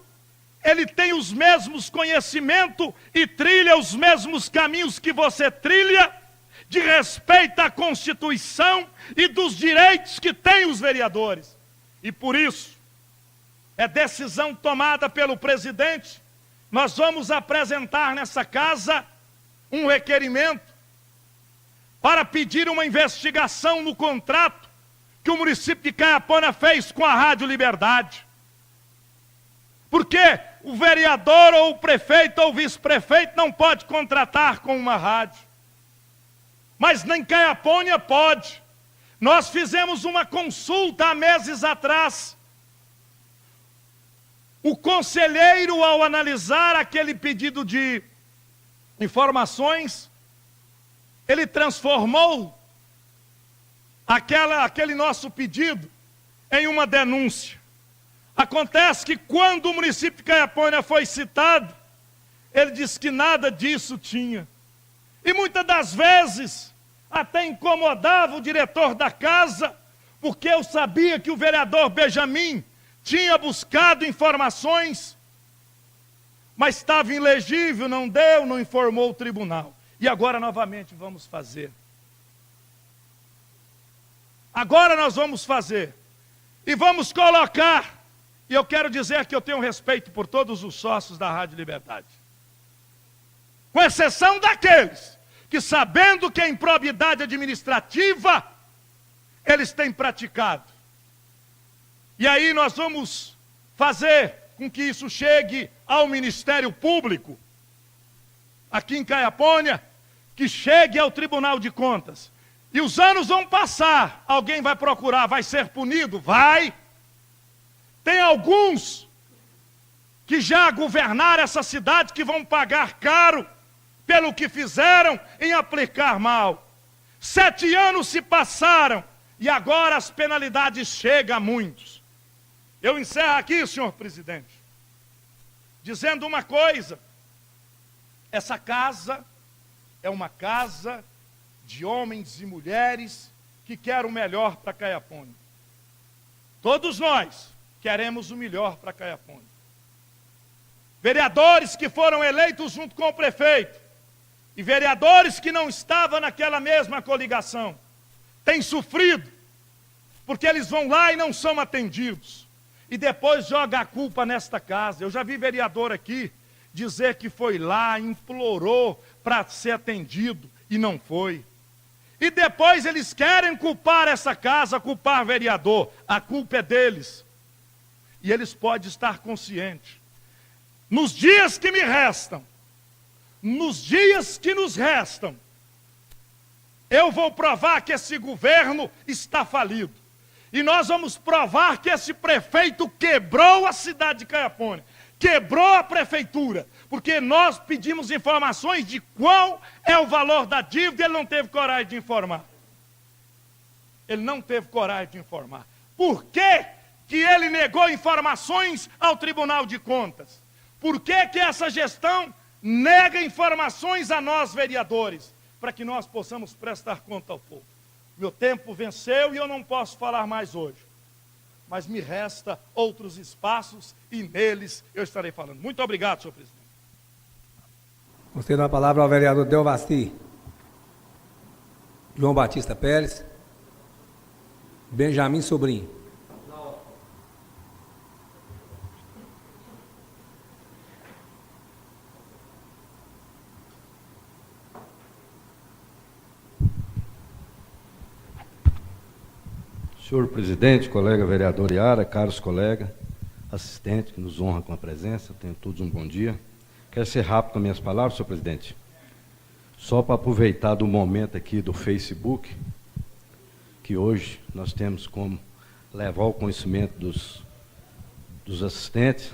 Speaker 5: ele tem os mesmos conhecimentos e trilha os mesmos caminhos que você trilha, de respeito à Constituição e dos direitos que têm os vereadores. E por isso, é decisão tomada pelo presidente, nós vamos apresentar nessa casa um requerimento para pedir uma investigação no contrato que o município de Caiapônia fez com a Rádio Liberdade. Porque o vereador ou o prefeito ou o vice-prefeito não pode contratar com uma rádio. Mas nem Caiapônia pode. Nós fizemos uma consulta há meses atrás. O conselheiro, ao analisar aquele pedido de informações, ele transformou aquele nosso pedido em uma denúncia. Acontece que quando o município de Caiapônia foi citado, ele disse que nada disso tinha. E muitas das vezes até incomodava o diretor da casa, porque eu sabia que o vereador Benjamin tinha buscado informações, mas estava ilegível, não deu, não informou o tribunal. E agora novamente vamos fazer. Agora nós vamos fazer. E vamos colocar, e eu quero dizer que eu tenho respeito por todos os sócios da Rádio Liberdade. Com exceção daqueles que, sabendo que a improbidade administrativa, eles têm praticado. E aí nós vamos fazer com que isso chegue ao Ministério Público, aqui em Caiapônia, que chegue ao Tribunal de Contas. E os anos vão passar, alguém vai procurar, vai ser punido? Vai. Tem alguns que já governaram essa cidade que vão pagar caro pelo que fizeram em aplicar mal. 7 anos se passaram e agora as penalidades chegam a muitos. Eu encerro aqui, senhor presidente, dizendo uma coisa. Essa casa é uma casa de homens e mulheres que querem o melhor para Caiapônia. Todos nós queremos o melhor para Caiapônia. Vereadores que foram eleitos junto com o prefeito e vereadores que não estavam naquela mesma coligação têm sofrido, porque eles vão lá e não são atendidos. E depois joga a culpa nesta casa. Eu já vi vereador aqui dizer que foi lá, implorou para ser atendido e não foi. E depois eles querem culpar essa casa, culpar vereador. A culpa é deles. E eles podem estar conscientes. Nos dias que me restam, nos dias que nos restam, eu vou provar que esse governo está falido. E nós vamos provar que esse prefeito quebrou a cidade de Caiapônia, quebrou a prefeitura, porque nós pedimos informações de qual é o valor da dívida e ele não teve coragem de informar. Ele não teve coragem de informar. Por que que ele negou informações ao Tribunal de Contas? Por que que essa gestão nega informações a nós, vereadores, para que nós possamos prestar conta ao povo? Meu tempo venceu e eu não posso falar mais hoje. Mas me resta outros espaços e neles eu estarei falando. Muito obrigado, senhor presidente.
Speaker 1: Você dá a palavra ao vereador Delvasti, João Batista Pérez, Benjamin Sobrinho.
Speaker 2: Senhor presidente, colega vereador Iara, caros colegas, assistente que nos honra com a presença, tenham todos um bom dia. Quero ser rápido com as minhas palavras, senhor presidente. Só para aproveitar do momento aqui do Facebook, que hoje nós temos como levar ao conhecimento dos dos assistentes,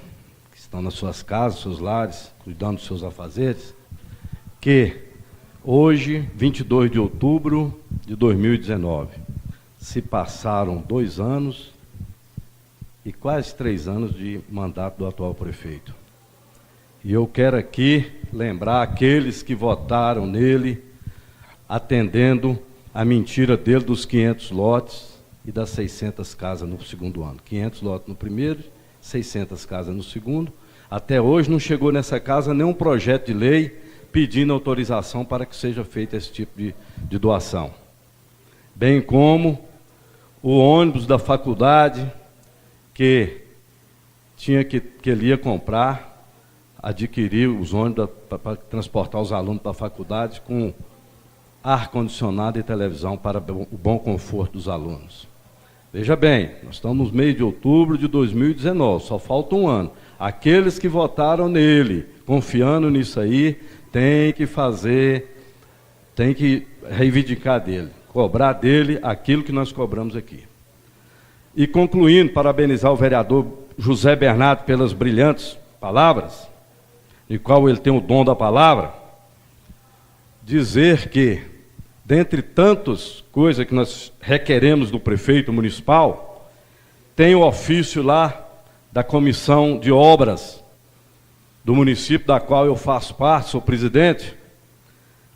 Speaker 2: que estão nas suas casas, seus lares, cuidando dos seus afazeres, que hoje, 22 de outubro de 2019, se passaram 2 anos e quase 3 anos de mandato do atual prefeito. E eu quero aqui lembrar aqueles que votaram nele, atendendo a mentira dele dos 500 lotes e das 600 casas no segundo ano. 500 lotes no primeiro, 600 casas no segundo. Até hoje não chegou nessa casa nenhum projeto de lei pedindo autorização para que seja feito esse tipo de doação. Bem como o ônibus da faculdade, que ele ia comprar, adquirir os ônibus para transportar os alunos para a faculdade com ar-condicionado e televisão para o bom conforto dos alunos. Veja bem, nós estamos no mês de outubro de 2019, só falta um ano. Aqueles que votaram nele, confiando nisso aí, tem que reivindicar dele, cobrar dele aquilo que nós cobramos aqui. E concluindo, parabenizar o vereador José Bernardo pelas brilhantes palavras, de qual ele tem o dom da palavra, dizer que, dentre tantas coisas que nós requeremos do prefeito municipal, tem o ofício lá da comissão de obras do município, da qual eu faço parte, sou presidente,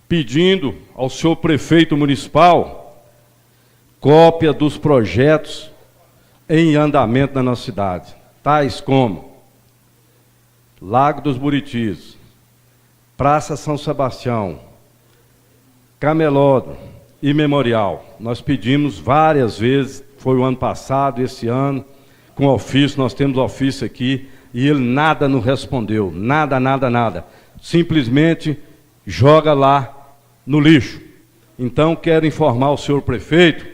Speaker 2: pedindo ao senhor prefeito municipal cópia dos projetos em andamento na nossa cidade, tais como Lago dos Buritis, Praça São Sebastião, Camelódromo e Memorial. Nós pedimos várias vezes, foi o ano passado, esse ano, com ofício, nós temos ofício aqui, e ele nada nos respondeu, nada. Simplesmente joga lá no lixo. Então, quero informar o senhor prefeito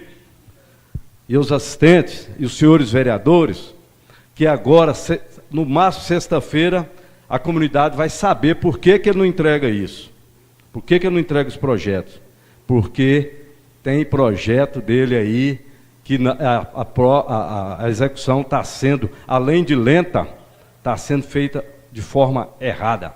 Speaker 2: e os assistentes e os senhores vereadores que agora, no máximo sexta-feira, a comunidade vai saber por que ele não entrega isso. Por que ele não entrega os projetos? Porque tem projeto dele aí que a execução está sendo, além de lenta, está sendo feita de forma errada.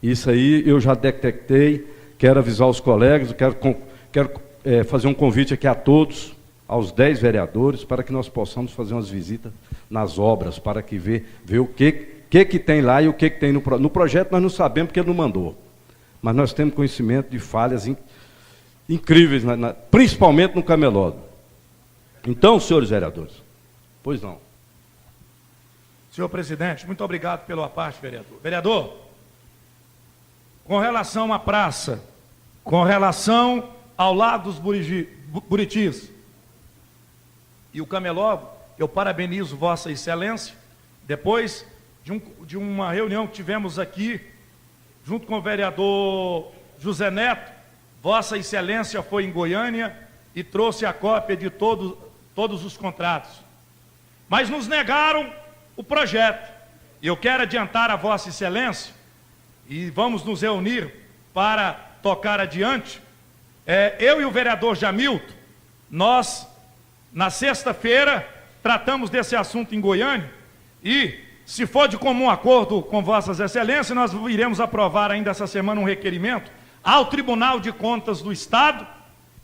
Speaker 2: Isso aí eu já detectei, quero avisar os colegas, quero fazer um convite aqui a todos, aos 10 vereadores, para que nós possamos fazer umas visitas nas obras, para que ver o que tem lá e o que tem no projeto. Nós não sabemos porque ele não mandou, mas nós temos conhecimento de falhas incríveis, principalmente no Camelódromo. Então, senhores vereadores, pois não.
Speaker 5: Senhor presidente, muito obrigado pela parte, vereador. Vereador, com relação à praça, com relação ao Lago dos Buritis e o Camelódromo, eu parabenizo Vossa Excelência, depois de uma reunião que tivemos aqui, junto com o vereador José Neto, Vossa Excelência foi em Goiânia e trouxe a cópia de todos os contratos. Mas nos negaram o projeto. E eu quero adiantar a Vossa Excelência, e vamos nos reunir para tocar adiante. Eu e o vereador Jamilton, nós, na sexta-feira, tratamos desse assunto em Goiânia, e, se for de comum acordo com Vossas Excelências, nós iremos aprovar ainda essa semana um requerimento ao Tribunal de Contas do Estado,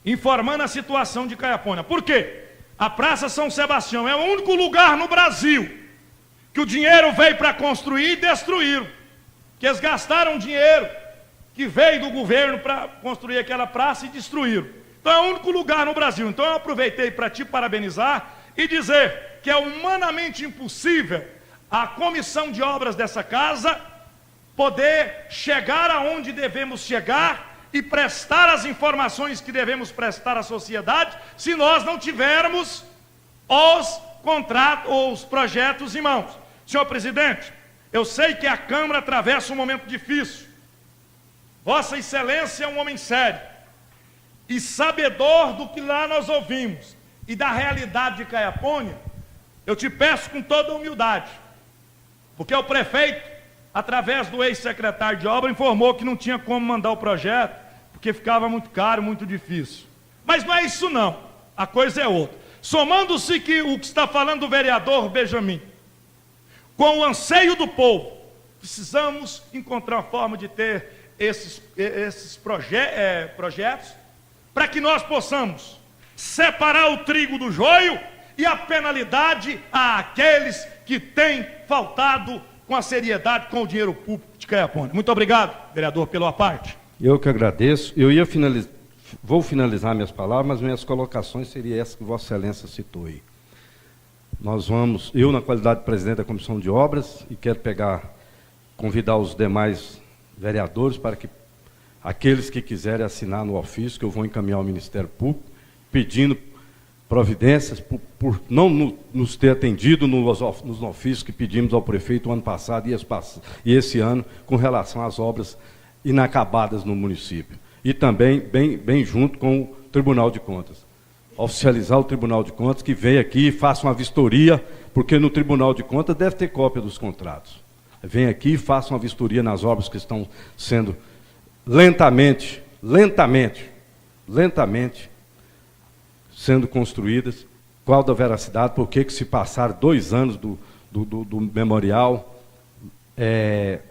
Speaker 5: informando a situação de Caiapônia. Por quê? A Praça São Sebastião é o único lugar no Brasil que o dinheiro veio para construir e destruíram. Que eles gastaram dinheiro que veio do governo para construir aquela praça e destruíram. Então é o único lugar no Brasil. Então eu aproveitei para te parabenizar e dizer que é humanamente impossível a comissão de obras dessa casa poder chegar aonde devemos chegar e prestar as informações que devemos prestar à sociedade, se nós não tivermos os contratos ou os projetos em mãos. Senhor presidente, eu sei que a Câmara atravessa um momento difícil. Vossa Excelência é um homem sério e sabedor do que lá nós ouvimos e da realidade de Caiapônia. Eu te peço com toda humildade, porque o prefeito, através do ex-secretário de obra, informou que não tinha como mandar o projeto, porque ficava muito caro, muito difícil. Mas não é isso não, a coisa é outra. Somando-se que o que está falando o vereador Benjamin, com o anseio do povo. Precisamos encontrar uma forma de ter esses projetos para que nós possamos separar o trigo do joio e a penalidade àqueles que têm faltado com a seriedade com o dinheiro público de Caiapônia. Muito obrigado, vereador, pela parte.
Speaker 2: Eu que agradeço. Vou finalizar minhas palavras, mas minhas colocações seriam essas que Vossa Excelência citou aí. Eu na qualidade de presidente da Comissão de Obras, e quero convidar os demais vereadores para que aqueles que quiserem assinar no ofício, que eu vou encaminhar ao Ministério Público, pedindo providências por não nos ter atendido nos ofícios que pedimos ao prefeito o ano passado e esse ano, com relação às obras inacabadas no município. E também, bem junto com o Tribunal de Contas. Oficializar o Tribunal de Contas, que venha aqui e faça uma vistoria, porque no Tribunal de Contas deve ter cópia dos contratos. Venha aqui e faça uma vistoria nas obras que estão sendo lentamente sendo construídas, qual da veracidade, por que se passaram 2 anos do memorial,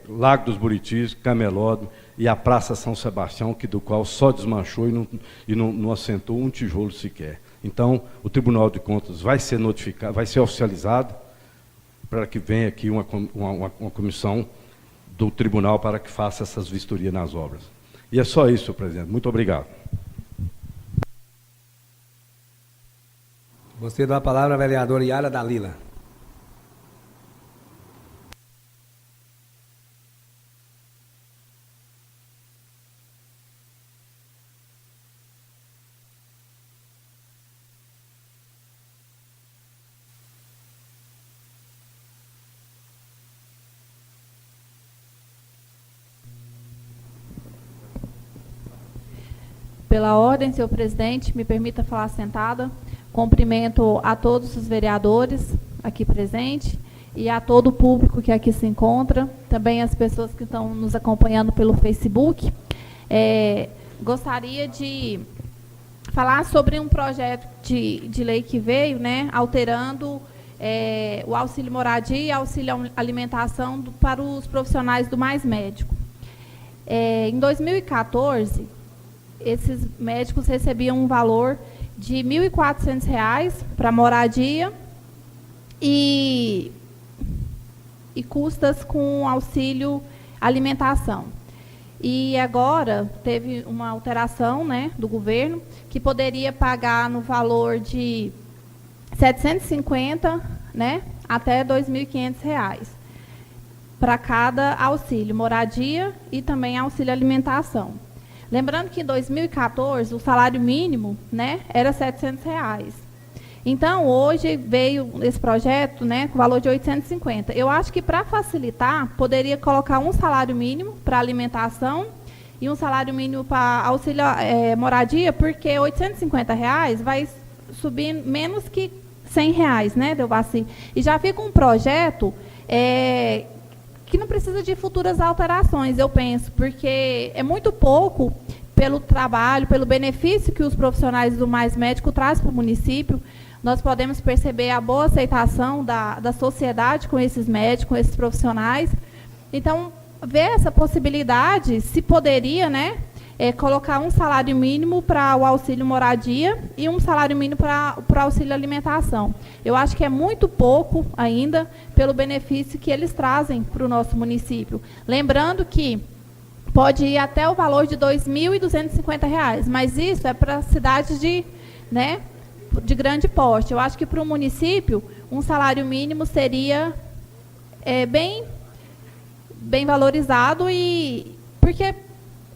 Speaker 2: Lago dos Buritis, Camelódromo e a Praça São Sebastião, do qual só desmanchou e não assentou um tijolo sequer. Então, o Tribunal de Contas vai ser notificado, vai ser oficializado, para que venha aqui uma comissão do tribunal para que faça essas vistorias nas obras. E é só isso, senhor presidente. Muito obrigado.
Speaker 1: Você dá a palavra à vereadora Yara Dalila.
Speaker 6: Pela ordem, senhor presidente, me permita falar sentada. Cumprimento a todos os vereadores aqui presentes e a todo o público que aqui se encontra, também as pessoas que estão nos acompanhando pelo Facebook. Gostaria de falar sobre um projeto de lei que veio, alterando o auxílio moradia e auxílio alimentação para os profissionais do Mais Médico. Em 2014, esses médicos recebiam um valor de R$ 1.400 para moradia e custas com auxílio alimentação. E agora teve uma alteração, do governo, que poderia pagar no valor de R$ 750, até R$ 2.500 para cada auxílio moradia e também auxílio alimentação. Lembrando que em 2014 o salário mínimo, era R$ 700. Então, hoje veio esse projeto, com valor de 850. Eu acho que, para facilitar, poderia colocar um salário mínimo para alimentação e um salário mínimo para auxílio moradia, porque R$ 850 vai subir menos que R$ 100, Delvaci? E já fica um projeto que não precisa de futuras alterações, eu penso, porque é muito pouco pelo trabalho, pelo benefício que os profissionais do Mais Médico trazem para o município. Nós podemos perceber a boa aceitação da sociedade com esses médicos, com esses profissionais. Então, ver essa possibilidade, se poderia, colocar um salário mínimo para o auxílio moradia e um salário mínimo para o auxílio alimentação. Eu acho que é muito pouco ainda pelo benefício que eles trazem para o nosso município. Lembrando que pode ir até o valor de R$ 2.250, mas isso é para cidades de grande porte. Eu acho que para o município, um salário mínimo seria bem valorizado, porque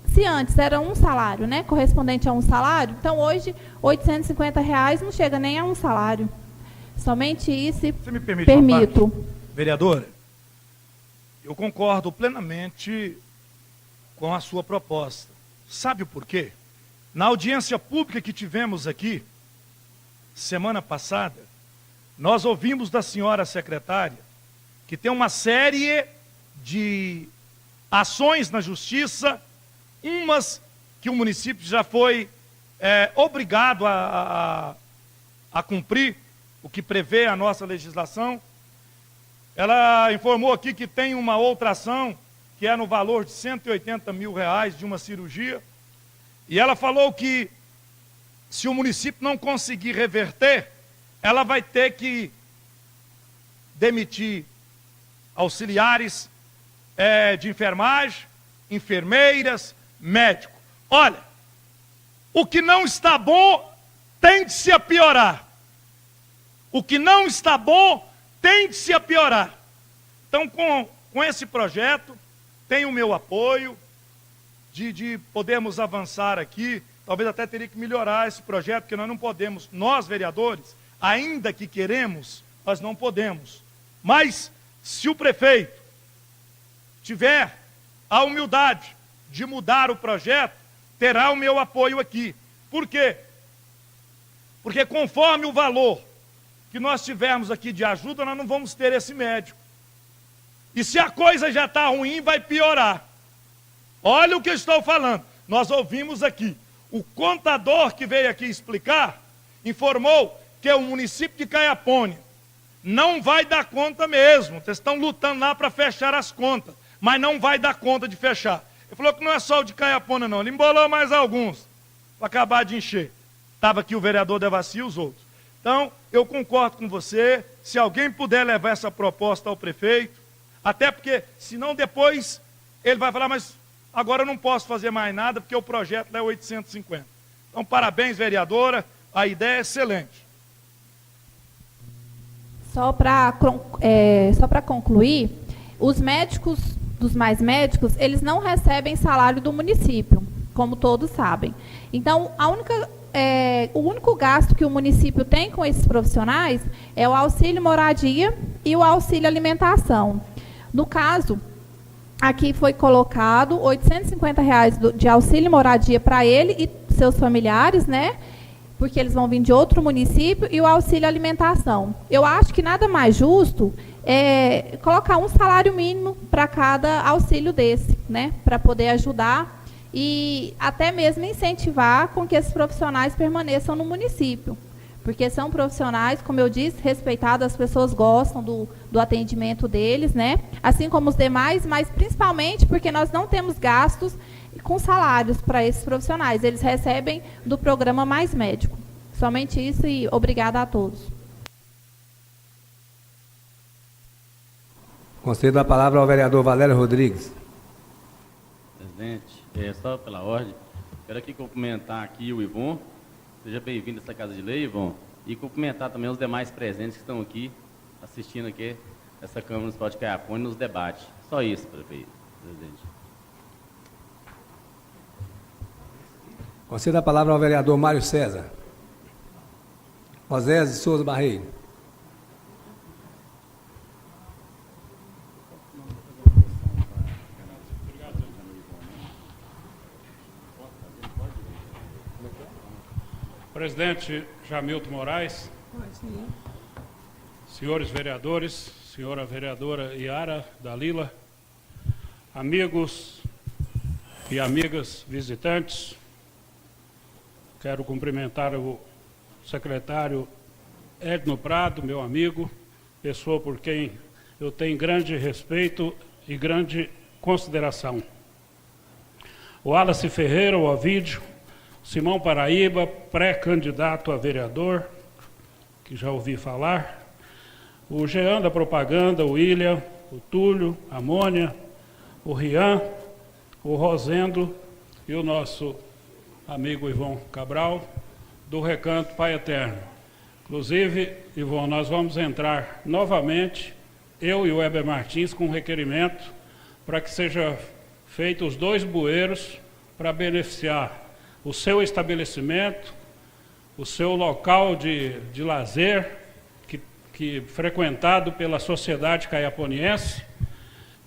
Speaker 6: se antes era um salário, correspondente a um salário, então hoje R$ 850 não chega nem a um salário. Somente isso.
Speaker 5: Você me permite
Speaker 6: permito.
Speaker 5: Vereadora, eu concordo plenamente com a sua proposta. Sabe o porquê? Na audiência pública que tivemos aqui, semana passada, nós ouvimos da senhora secretária que tem uma série de ações na justiça, umas que o município já foi obrigado a cumprir o que prevê a nossa legislação, Ela informou aqui que tem uma outra ação, que é no valor de R$180 mil de uma cirurgia. E ela falou que, se o município não conseguir reverter, ela vai ter que demitir auxiliares de enfermagem, enfermeiras, médicos. Olha, o que não está bom tende-se a piorar. O que não está bom tende-se a piorar. Então, com esse projeto, tem o meu apoio de podermos avançar aqui. Talvez até teria que melhorar esse projeto, porque nós não podemos, nós vereadores, ainda que queremos, nós não podemos. Mas, se o prefeito tiver a humildade de mudar o projeto, terá o meu apoio aqui. Por quê? Porque conforme o valor que nós tivermos aqui de ajuda, nós não vamos ter esse médico. E se a coisa já está ruim, vai piorar. Olha o que eu estou falando. Nós ouvimos aqui. O contador que veio aqui explicar, informou que o município de Caiapônia não vai dar conta mesmo. Vocês estão lutando lá para fechar as contas, mas não vai dar conta de fechar. Ele falou que não é só o de Caiapônia, não. Ele embolou mais alguns para acabar de encher. Estava aqui o vereador Devassi e os outros. Então, eu concordo com você. Se alguém puder levar essa proposta ao prefeito, até porque, senão depois ele vai falar, mas agora eu não posso fazer mais nada, porque o projeto é 850. Então, parabéns, vereadora, a ideia é excelente.
Speaker 6: Só para concluir, os médicos, dos mais médicos, eles não recebem salário do município, como todos sabem. Então, o único gasto que o município tem com esses profissionais é o auxílio moradia e o auxílio alimentação. No caso, aqui foi colocado R$ 850 de auxílio moradia para ele e seus familiares, né? Porque eles vão vir de outro município, e o auxílio alimentação. Eu acho que nada mais justo é colocar um salário mínimo para cada auxílio desse, né? Para poder ajudar e até mesmo incentivar com que esses profissionais permaneçam no município. Porque são profissionais, como eu disse, respeitados, as pessoas gostam do atendimento deles, né? Assim como os demais, mas principalmente porque nós não temos gastos com salários para esses profissionais. Eles recebem do programa Mais Médico. Somente isso, e obrigada a todos.
Speaker 1: Concedo a palavra ao vereador Valério Rodrigues.
Speaker 7: Presidente, só pela ordem, quero aqui cumprimentar aqui o Ivon. Seja bem-vindo a essa Casa de Lei, Ivon, e cumprimentar também os demais presentes que estão aqui, assistindo aqui essa Câmara Municipal de Caiapônia nos debates. Só isso, prefeito, presidente.
Speaker 1: Concedo a palavra ao vereador Mário César. Osés de Souza Barreiro.
Speaker 8: Presidente Jamilton Moraes, senhores vereadores, senhora vereadora Yara Dalila, amigos e amigas visitantes, quero cumprimentar o secretário Edno Prado, meu amigo, pessoa por quem eu tenho grande respeito e grande consideração. O Wallace Ferreira, o Ovídio, Simão Paraíba, pré-candidato a vereador, que já ouvi falar, o Jean da Propaganda, o William, o Túlio, a Mônia, o Rian, o Rosendo e o nosso amigo Ivon Cabral, do Recanto Pai Eterno. Inclusive, Ivon, nós vamos entrar novamente, eu e o Weber Martins, com um requerimento para que seja feito os 2 bueiros para beneficiar o seu estabelecimento, o seu local de lazer, que frequentado pela sociedade caiaponiense,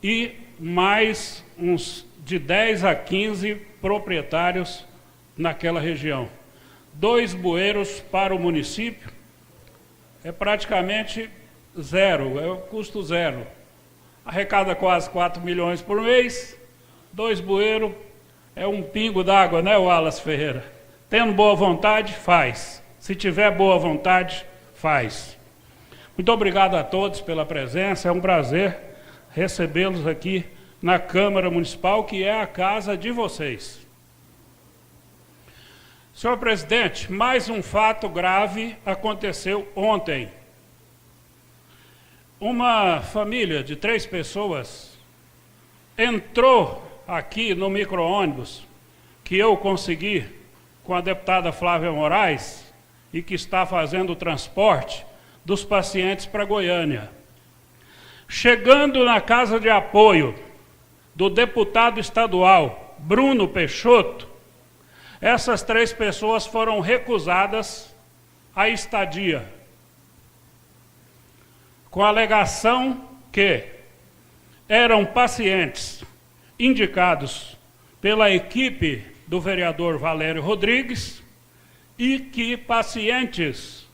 Speaker 8: e mais uns de 10 a 15 proprietários naquela região. 2 bueiros para o município é praticamente zero, é o custo zero. Arrecada quase 4 milhões por mês, 2 bueiros, é um pingo d'água, né, Wallace Ferreira? Tendo boa vontade, faz. Se tiver boa vontade, faz. Muito obrigado a todos pela presença, é um prazer recebê-los aqui na Câmara Municipal, que é a casa de vocês. Senhor presidente, mais um fato grave aconteceu ontem. Uma família de 3 pessoas entrou aqui no micro-ônibus que eu consegui com a deputada Flávia Moraes e que está fazendo o transporte dos pacientes para Goiânia. Chegando na casa de apoio do deputado estadual Bruno Peixoto, essas 3 pessoas foram recusadas a estadia, com a alegação que eram pacientes indicados pela equipe do vereador Valério Rodrigues e que pacientes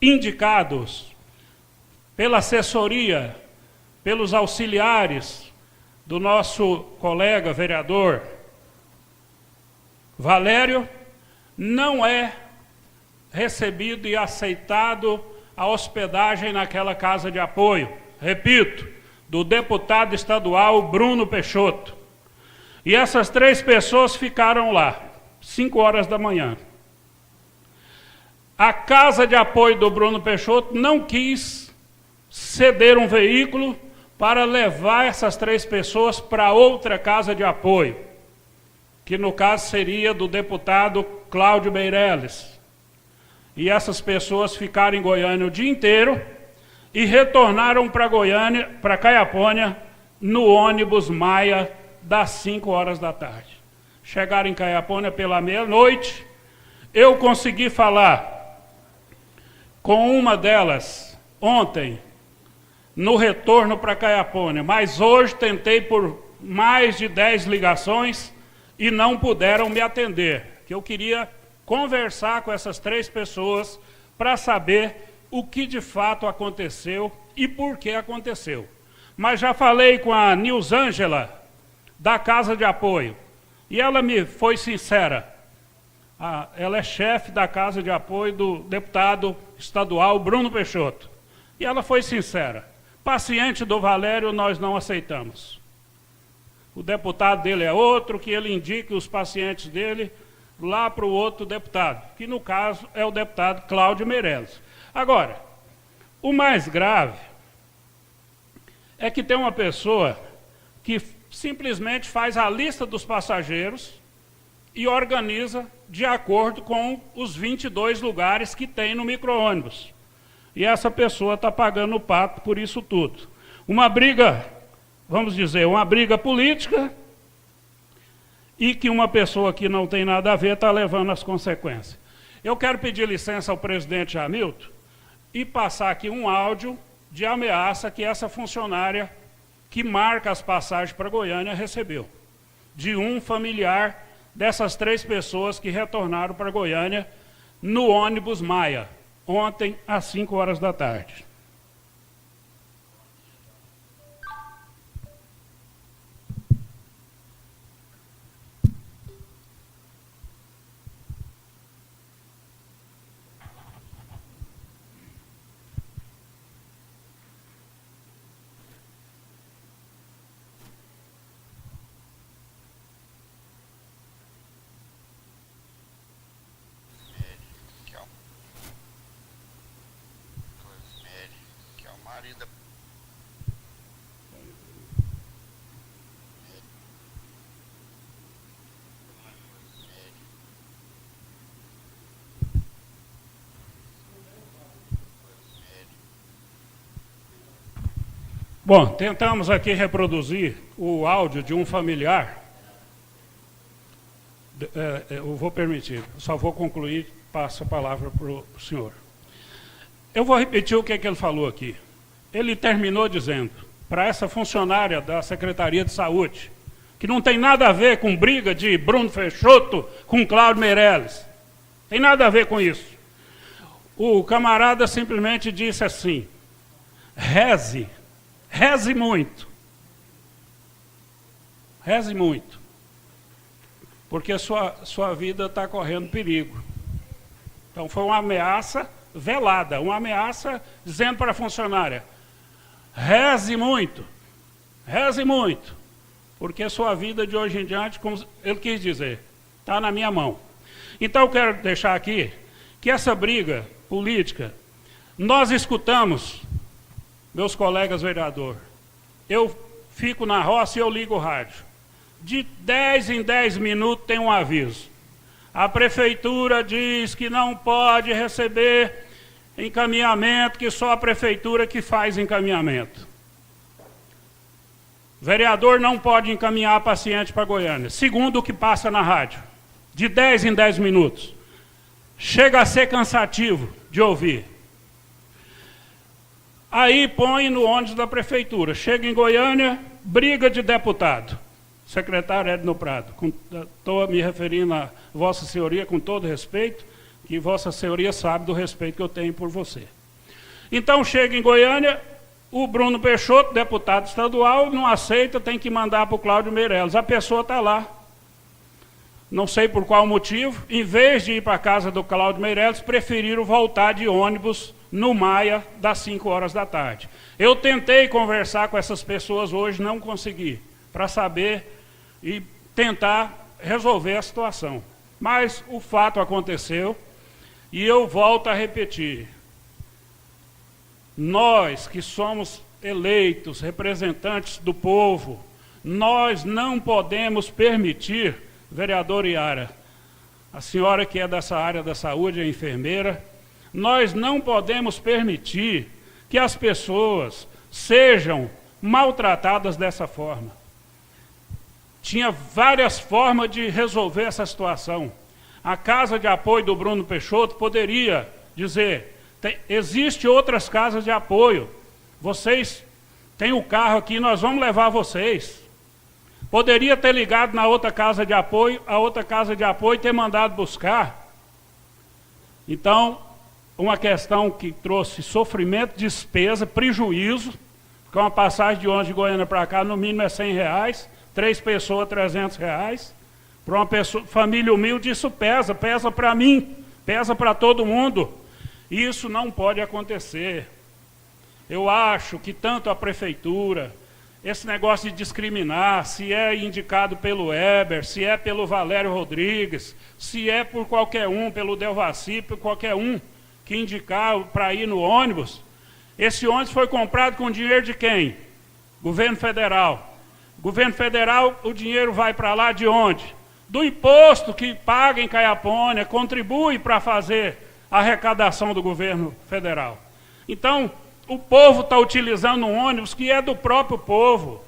Speaker 8: indicados pela assessoria, pelos auxiliares do nosso colega vereador Valério, não é recebido e aceitado a hospedagem naquela casa de apoio, repito, do deputado estadual Bruno Peixoto. E essas 3 pessoas ficaram lá, 5 horas da manhã. A casa de apoio do Bruno Peixoto não quis ceder um veículo para levar essas 3 pessoas para outra casa de apoio, que no caso seria do deputado Cláudio Meirelles. E essas pessoas ficaram em Goiânia o dia inteiro e retornaram para Goiânia, para Caiapônia, no ônibus Maia, das 5 horas da tarde. Chegaram em Caiapônia pela meia-noite. Eu consegui falar com uma delas ontem, no retorno para Caiapônia, mas hoje tentei por mais de 10 ligações e não puderam me atender, que eu queria conversar com essas 3 pessoas para saber o que de fato aconteceu e por que aconteceu. Mas já falei com a Nilzângela, da Casa de Apoio, e ela me foi sincera. Ela é chefe da Casa de Apoio do deputado estadual Bruno Peixoto. E ela foi sincera. Paciente do Valério nós não aceitamos. O deputado dele é outro, que ele indique os pacientes dele lá para o outro deputado, que no caso é o deputado Cláudio Meirelles. Agora, o mais grave é que tem uma pessoa que simplesmente faz a lista dos passageiros e organiza de acordo com os 22 lugares que tem no micro-ônibus. E essa pessoa está pagando o pato por isso tudo. Uma briga, vamos dizer, uma briga política, e que uma pessoa que não tem nada a ver está levando as consequências. Eu quero pedir licença ao presidente Jamilton e passar aqui um áudio de ameaça que essa funcionária que marca as passagens para Goiânia recebeu, de um familiar dessas 3 pessoas que retornaram para Goiânia no ônibus Maia, ontem às 5 horas da tarde. Bom, tentamos aqui reproduzir o áudio de um familiar. Eu vou permitir, só vou concluir, passo a palavra para o senhor. Eu vou repetir o que ele falou aqui. Ele terminou dizendo, para essa funcionária da Secretaria de Saúde, que não tem nada a ver com briga de Bruno Peixoto com Cláudio Meirelles. Tem nada a ver com isso. O camarada simplesmente disse assim, reze muito. Reze muito. Porque sua vida está correndo perigo. Então foi uma ameaça velada, uma ameaça dizendo para a funcionária: reze muito, porque sua vida de hoje em diante, como ele quis dizer, está na minha mão. Então eu quero deixar aqui que essa briga política, nós escutamos, meus colegas vereadores, eu fico na roça e eu ligo o rádio. De 10 em 10 minutos tem um aviso. A prefeitura diz que não pode receber encaminhamento, que só a prefeitura que faz encaminhamento. Vereador não pode encaminhar paciente para Goiânia, segundo o que passa na rádio. De 10 em 10 minutos. Chega a ser cansativo de ouvir. Aí põe no ônibus da prefeitura. Chega em Goiânia, briga de deputado. Secretário Edno Prado. Estou me referindo a Vossa Senhoria com todo respeito, que Vossa Senhoria sabe do respeito que eu tenho por você. Então chega em Goiânia, o Bruno Peixoto, deputado estadual, não aceita, tem que mandar para o Cláudio Meirelles. A pessoa está lá. Não sei por qual motivo, em vez de ir para a casa do Cláudio Meirelles, preferiram voltar de ônibus no Maia, das 5 horas da tarde. Eu tentei conversar com essas pessoas hoje, não consegui, para saber e tentar resolver a situação. Mas o fato aconteceu e eu volto a repetir. Nós que somos eleitos, representantes do povo, nós não podemos permitir, vereadora Iara, a senhora que é dessa área da saúde, é enfermeira, nós não podemos permitir que as pessoas sejam maltratadas dessa forma. Tinha várias formas de resolver essa situação. A casa de apoio do Bruno Peixoto poderia dizer: existe outras casas de apoio, vocês têm o carro aqui, nós vamos levar vocês. Poderia ter ligado na outra casa de apoio, a outra casa de apoio ter mandado buscar. Então, uma questão que trouxe sofrimento, despesa, prejuízo, porque uma passagem de ônibus de Goiânia para cá, no mínimo é R$100, 3 pessoas, R$300. Para uma pessoa, família humilde, isso pesa para mim, pesa para todo mundo. Isso não pode acontecer. Eu acho que tanto a prefeitura, esse negócio de discriminar, se é indicado pelo Eber, se é pelo Valério Rodrigues, se é por qualquer um, pelo Delvaci, por qualquer um que indicar para ir no ônibus, esse ônibus foi comprado com dinheiro de quem? Governo Federal. Governo Federal, o dinheiro vai para lá de onde? Do imposto que paga em Caiapônia, contribui para fazer a arrecadação do governo federal. Então, o povo está utilizando um ônibus que é do próprio povo.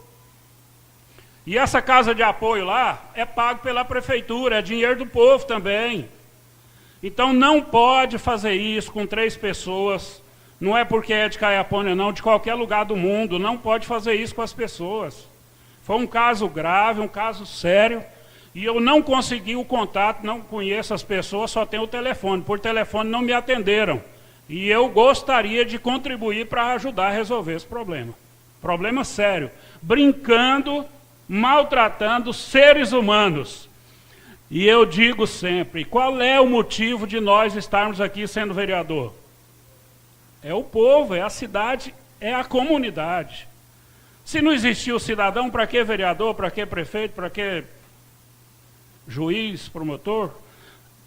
Speaker 8: E essa casa de apoio lá é pago pela prefeitura, é dinheiro do povo também. Então não pode fazer isso com 3 pessoas, não é porque é de Caiapônia não, de qualquer lugar do mundo, não pode fazer isso com as pessoas. Foi um caso grave, um caso sério, e eu não consegui o contato, não conheço as pessoas, só tenho o telefone. Por telefone não me atenderam. E eu gostaria de contribuir para ajudar a resolver esse problema. Problema sério. Brincando, maltratando seres humanos. E eu digo sempre, qual é o motivo de nós estarmos aqui sendo vereador? É o povo, é a cidade, é a comunidade. Se não existir o cidadão, para que vereador, para que prefeito, para que juiz, promotor?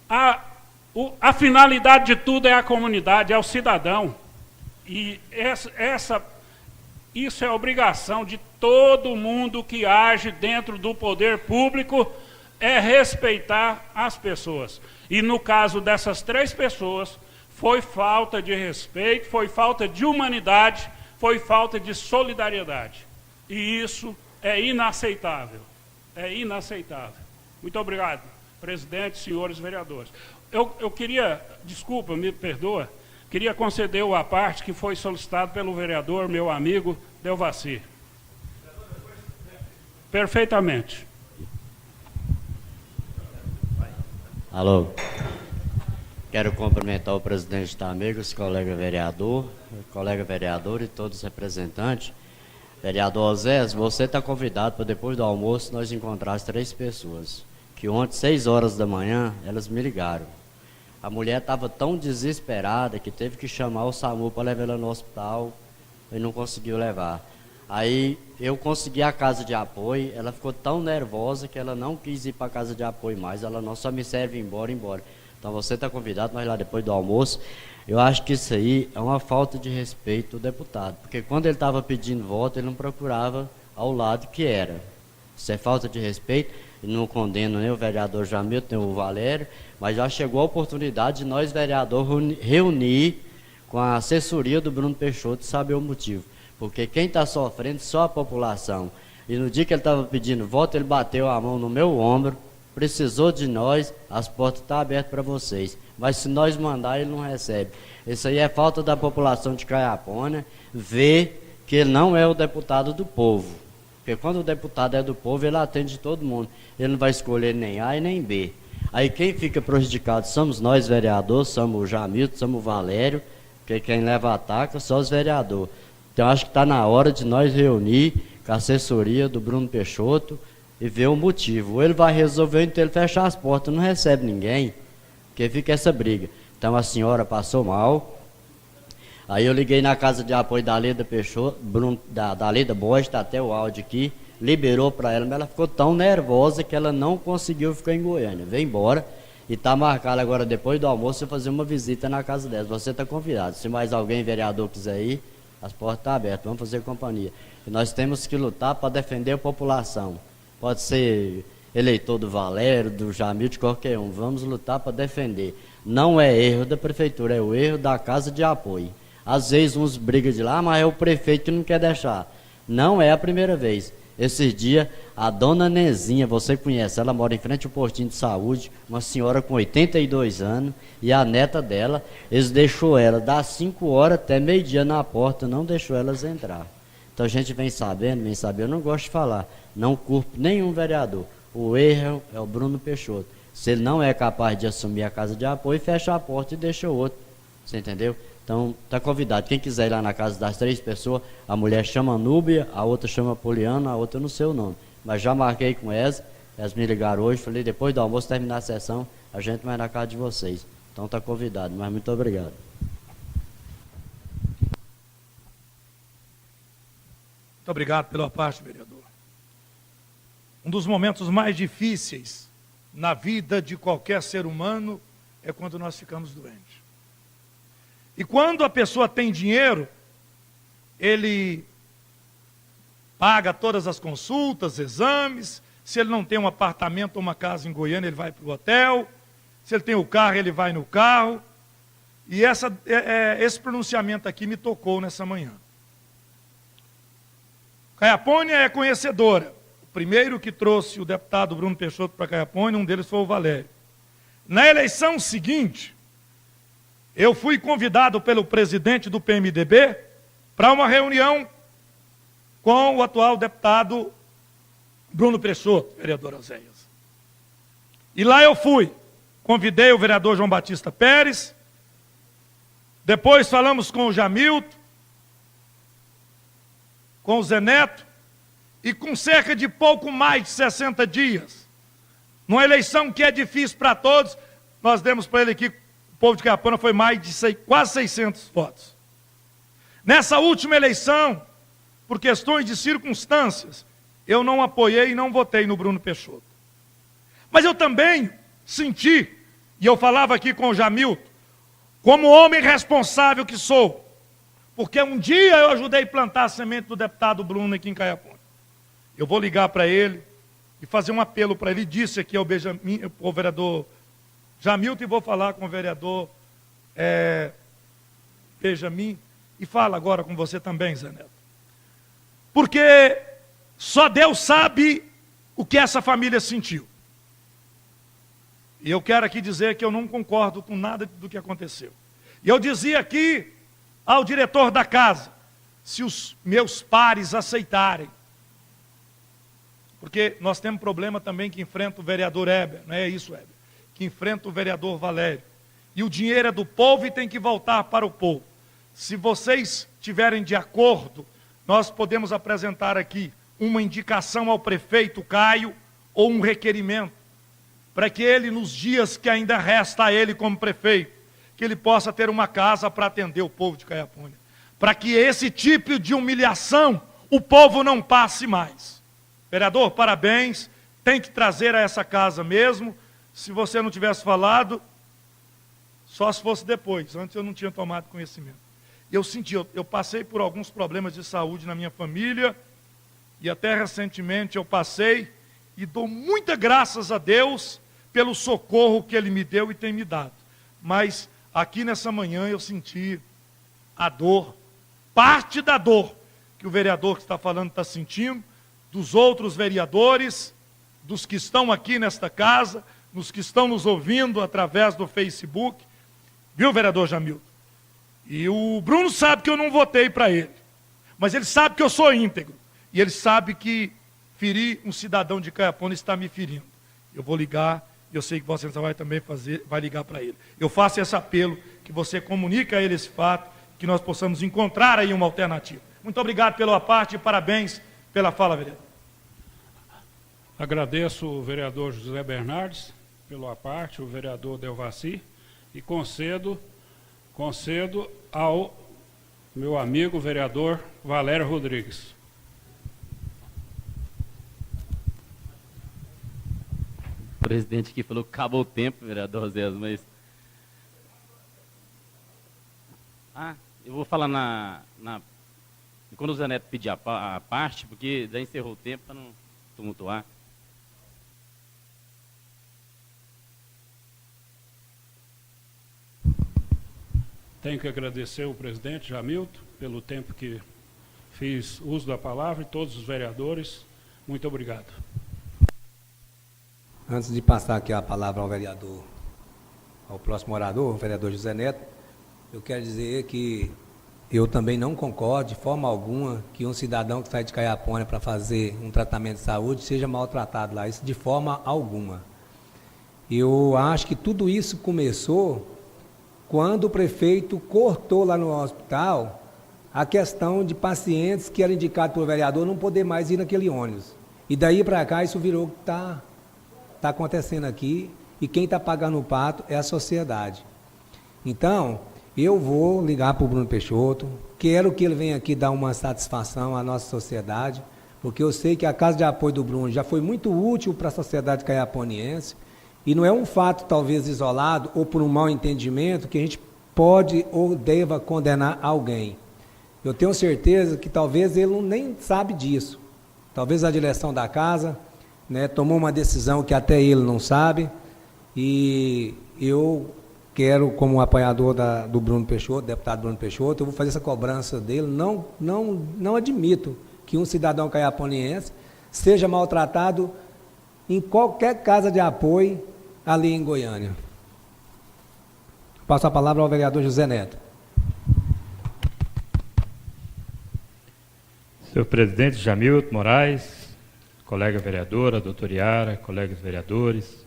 Speaker 8: A finalidade de tudo é a comunidade, é o cidadão. E isso é obrigação de todo mundo que age dentro do poder público, é respeitar as pessoas. E no caso dessas 3 pessoas, foi falta de respeito, foi falta de humanidade, foi falta de solidariedade. E isso é inaceitável. É inaceitável. Muito obrigado, presidente, senhores vereadores. Eu queria, desculpa, me perdoa, queria conceder a parte que foi solicitado pelo vereador, meu amigo Delvaci. Perfeitamente.
Speaker 9: Alô. Quero cumprimentar o presidente da Amigos, colega vereador e todos os representantes. Vereador Osés, você está convidado para depois do almoço nós encontrar as 3 pessoas, que ontem, 6 horas da manhã, elas me ligaram. A mulher estava tão desesperada que teve que chamar o SAMU para levar ela no hospital e não conseguiu levar. Aí eu consegui a casa de apoio, ela ficou tão nervosa que ela não quis ir para a casa de apoio mais, ela não só me serve embora. Então você está convidado, nós lá depois do almoço. Eu acho que isso aí é uma falta de respeito do deputado, porque quando ele estava pedindo voto, ele não procurava ao lado que era. Isso é falta de respeito, e não condeno nem o vereador Jamilton, nem o Valério, mas já chegou a oportunidade de nós, vereadores, reunir com a assessoria do Bruno Peixoto e saber o motivo. Porque quem está sofrendo só a população. E no dia que ele estava pedindo voto, ele bateu a mão no meu ombro, precisou de nós, as portas estão abertas para vocês. Mas se nós mandar, ele não recebe. Isso aí é falta da população de Caiapônia, ver que ele não é o deputado do povo. Porque quando o deputado é do povo, ele atende todo mundo. Ele não vai escolher nem A e nem B. Aí quem fica prejudicado somos nós, vereadores, somos o Jamilton, somos o Valério, porque quem leva ataque são os vereadores. Então acho que está na hora de nós reunir com a assessoria do Bruno Peixoto e ver o motivo. Ou ele vai resolver, então ele fecha as portas, não recebe ninguém, porque fica essa briga. Então a senhora passou mal. Aí eu liguei na casa de apoio da Leda Peixoto, da Leda Borges, está até o áudio aqui, liberou para ela, mas ela ficou tão nervosa que ela não conseguiu ficar em Goiânia. Veio embora e está marcado agora, depois do almoço, eu fazer uma visita na casa dela. Você está convidado. Se mais alguém, vereador, quiser ir, as portas estão abertas, vamos fazer companhia. E nós temos que lutar para defender a população. Pode ser eleitor do Valério, do Jamil, de qualquer um. Vamos lutar para defender. Não é erro da prefeitura, é o erro da casa de apoio. Às vezes uns brigam de lá, mas é o prefeito que não quer deixar. Não é a primeira vez. Esses dias, a dona Nezinha, você conhece, ela mora em frente ao postinho de saúde, uma senhora com 82 anos, e a neta dela, eles deixou ela das 5 horas até meio-dia na porta, não deixou elas entrar. Então a gente vem sabendo, eu não gosto de falar, não culpo nenhum vereador. O erro é o Bruno Peixoto. Se ele não é capaz de assumir a casa de apoio, fecha a porta e deixa o outro. Você entendeu? Então, está convidado. Quem quiser ir lá na casa das 3 pessoas, a mulher chama Núbia, a outra chama Poliana, a outra eu não sei o nome. Mas já marquei com elas me ligaram hoje, falei, depois do almoço, terminar a sessão, a gente vai na casa de vocês. Então, está convidado, mas muito obrigado.
Speaker 5: Muito obrigado pela parte, vereador. Um dos momentos mais difíceis na vida de qualquer ser humano é quando nós ficamos doentes. E quando a pessoa tem dinheiro, ele paga todas as consultas, exames. Se ele não tem um apartamento ou uma casa em Goiânia, ele vai para o hotel. Se ele tem o carro, ele vai no carro. E esse pronunciamento aqui me tocou nessa manhã. Caiapônia é conhecedora. O primeiro que trouxe o deputado Bruno Peixoto para Caiapônia, um deles foi o Valério. Na eleição seguinte, eu fui convidado pelo presidente do PMDB para uma reunião com o atual deputado Bruno Peixoto, vereador Oséias. E lá eu fui, convidei o vereador João Batista Pérez, depois falamos com o Jamilton, com o Zé Neto, e com cerca de pouco mais de 60 dias, numa eleição que é difícil para todos, nós demos para ele aqui, o povo de Caiapônia foi mais de quase 600 votos. Nessa última eleição, por questões de circunstâncias, eu não apoiei e não votei no Bruno Peixoto. Mas eu também senti, e eu falava aqui com o Jamilton, como homem responsável que sou, porque um dia eu ajudei a plantar a semente do deputado Bruno aqui em Caiapônia. Eu vou ligar para ele e fazer um apelo para ele. Ele disse aqui ao vereador Jamilton, e vou falar com o vereador Benjamin, e fala agora com você também, Zé Neto. Porque só Deus sabe o que essa família sentiu. E eu quero aqui dizer que eu não concordo com nada do que aconteceu. E eu dizia aqui ao diretor da casa, se os meus pares aceitarem, porque nós temos problema também que enfrenta o vereador Heber, não é isso, Heber? Que enfrenta o vereador Valério. E o dinheiro é do povo e tem que voltar para o povo. Se vocês estiverem de acordo, nós podemos apresentar aqui uma indicação ao prefeito Caio ou um requerimento para que ele, nos dias que ainda resta a ele como prefeito, que ele possa ter uma casa para atender o povo de Caiapônia. Para que esse tipo de humilhação o povo não passe mais. Vereador, parabéns, tem que trazer a essa casa mesmo. Se você não tivesse falado, só se fosse depois, antes eu não tinha tomado conhecimento. Eu senti, eu passei por alguns problemas de saúde na minha família, e até recentemente eu passei, e dou muitas graças a Deus pelo socorro que Ele me deu e tem me dado. Mas aqui nessa manhã eu senti a dor, parte da dor que o vereador que está falando está sentindo, dos outros vereadores, dos que estão aqui nesta casa, dos que estão nos ouvindo através do Facebook, viu, vereador Jamilton? E o Bruno sabe que eu não votei para ele, mas ele sabe que eu sou íntegro, e ele sabe que ferir um cidadão de Caiapônia está me ferindo. Eu vou ligar, eu sei que você vai também vai ligar para ele. Eu faço esse apelo, que você comunique a ele esse fato, que nós possamos encontrar aí uma alternativa. Muito obrigado pela parte e parabéns pela fala, vereador.
Speaker 8: Agradeço o vereador José Bernardes pela parte, o vereador Delvaci, e concedo ao meu amigo vereador Valério Rodrigues.
Speaker 7: O presidente aqui falou que acabou o tempo, vereador Zé, mas... eu vou falar quando o Zé Neto pedir a parte, porque já encerrou o tempo para não tumultuar.
Speaker 8: Tenho que agradecer o presidente Jamilton pelo tempo que fiz uso da palavra e todos os vereadores. Muito obrigado.
Speaker 1: Antes de passar aqui a palavra ao vereador, ao próximo orador, o vereador José Neto, eu quero dizer que eu também não concordo de forma alguma que um cidadão que sai de Caiapônia para fazer um tratamento de saúde seja maltratado lá, isso de forma alguma. Eu acho que tudo isso começou quando o prefeito cortou lá no hospital a questão de pacientes que eram indicados pelo vereador não poder mais ir naquele ônibus. E daí para cá isso virou o que está acontecendo aqui, e quem está pagando o pato é a sociedade. Então, eu vou ligar para o Bruno Peixoto, quero que ele venha aqui dar uma satisfação à nossa sociedade, porque eu sei que a Casa de Apoio do Bruno já foi muito útil para a sociedade caiaponiense, e não é um fato talvez isolado ou por um mau entendimento que a gente pode ou deva condenar alguém. Eu tenho certeza que talvez ele nem sabe disso. Talvez a direção da casa, né, tomou uma decisão que até ele não sabe, e eu quero, como apoiador do Bruno Peixoto, deputado Bruno Peixoto, eu vou fazer essa cobrança dele. Não admito que um cidadão caiaponiense seja maltratado em qualquer casa de apoio ali em Goiânia. Passo a palavra ao vereador José Neto.
Speaker 3: Senhor presidente Jamilton Moraes, colega vereadora, doutora Yara, colegas vereadores,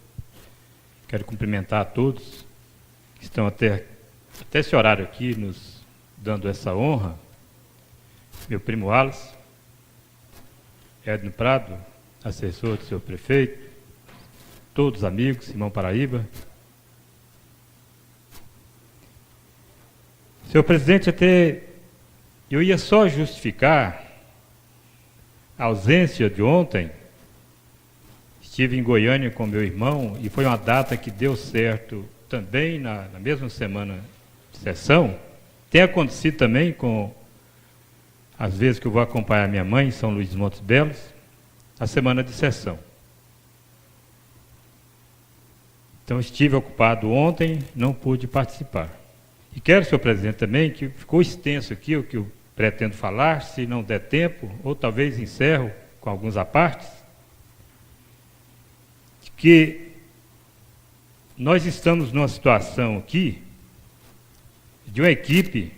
Speaker 3: quero cumprimentar a todos que estão até esse horário aqui nos dando essa honra. Meu primo Wallace, Edno Prado, assessor do senhor prefeito, todos amigos, Simão Paraíba. Senhor presidente, eu ia só justificar a ausência de ontem. Estive em Goiânia com meu irmão e foi uma data que deu certo também na mesma semana de sessão. Tem acontecido também com, às vezes que eu vou acompanhar minha mãe em São Luís dos Montes Belos, a semana de sessão. Então estive ocupado ontem, não pude participar. E quero, senhor presidente, também, que ficou extenso aqui o que eu pretendo falar, se não der tempo, ou talvez encerro com alguns apartes, que nós estamos numa situação aqui de uma equipe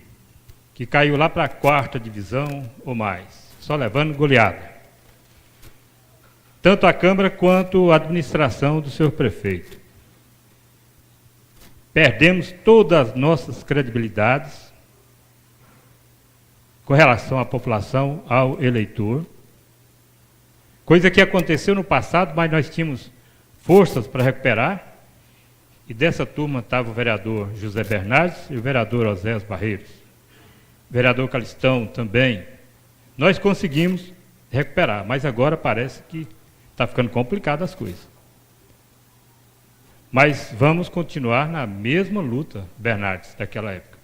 Speaker 3: que caiu lá para a 4ª divisão ou mais, só levando goleada. Tanto a Câmara quanto a administração do senhor prefeito. Perdemos todas as nossas credibilidades com relação à população, ao eleitor, coisa que aconteceu no passado, mas nós tínhamos forças para recuperar, e dessa turma estava o vereador José Bernardes e o vereador Oséias Barreiros. O vereador Calistão também. Nós conseguimos recuperar, mas agora parece que está ficando complicado as coisas. Mas vamos continuar na mesma luta, Bernardes, daquela época,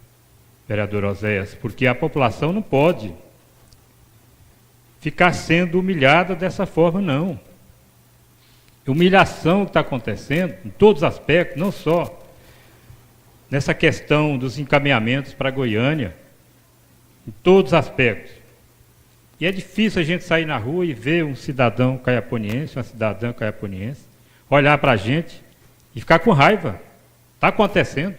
Speaker 3: vereador Oséias, porque a população não pode ficar sendo humilhada dessa forma, não. Humilhação que está acontecendo em todos os aspectos, não só nessa questão dos encaminhamentos para Goiânia, em todos os aspectos. E é difícil a gente sair na rua e ver um cidadão caiaponiense, uma cidadã caiaponiense, olhar para a gente e ficar com raiva. Está acontecendo.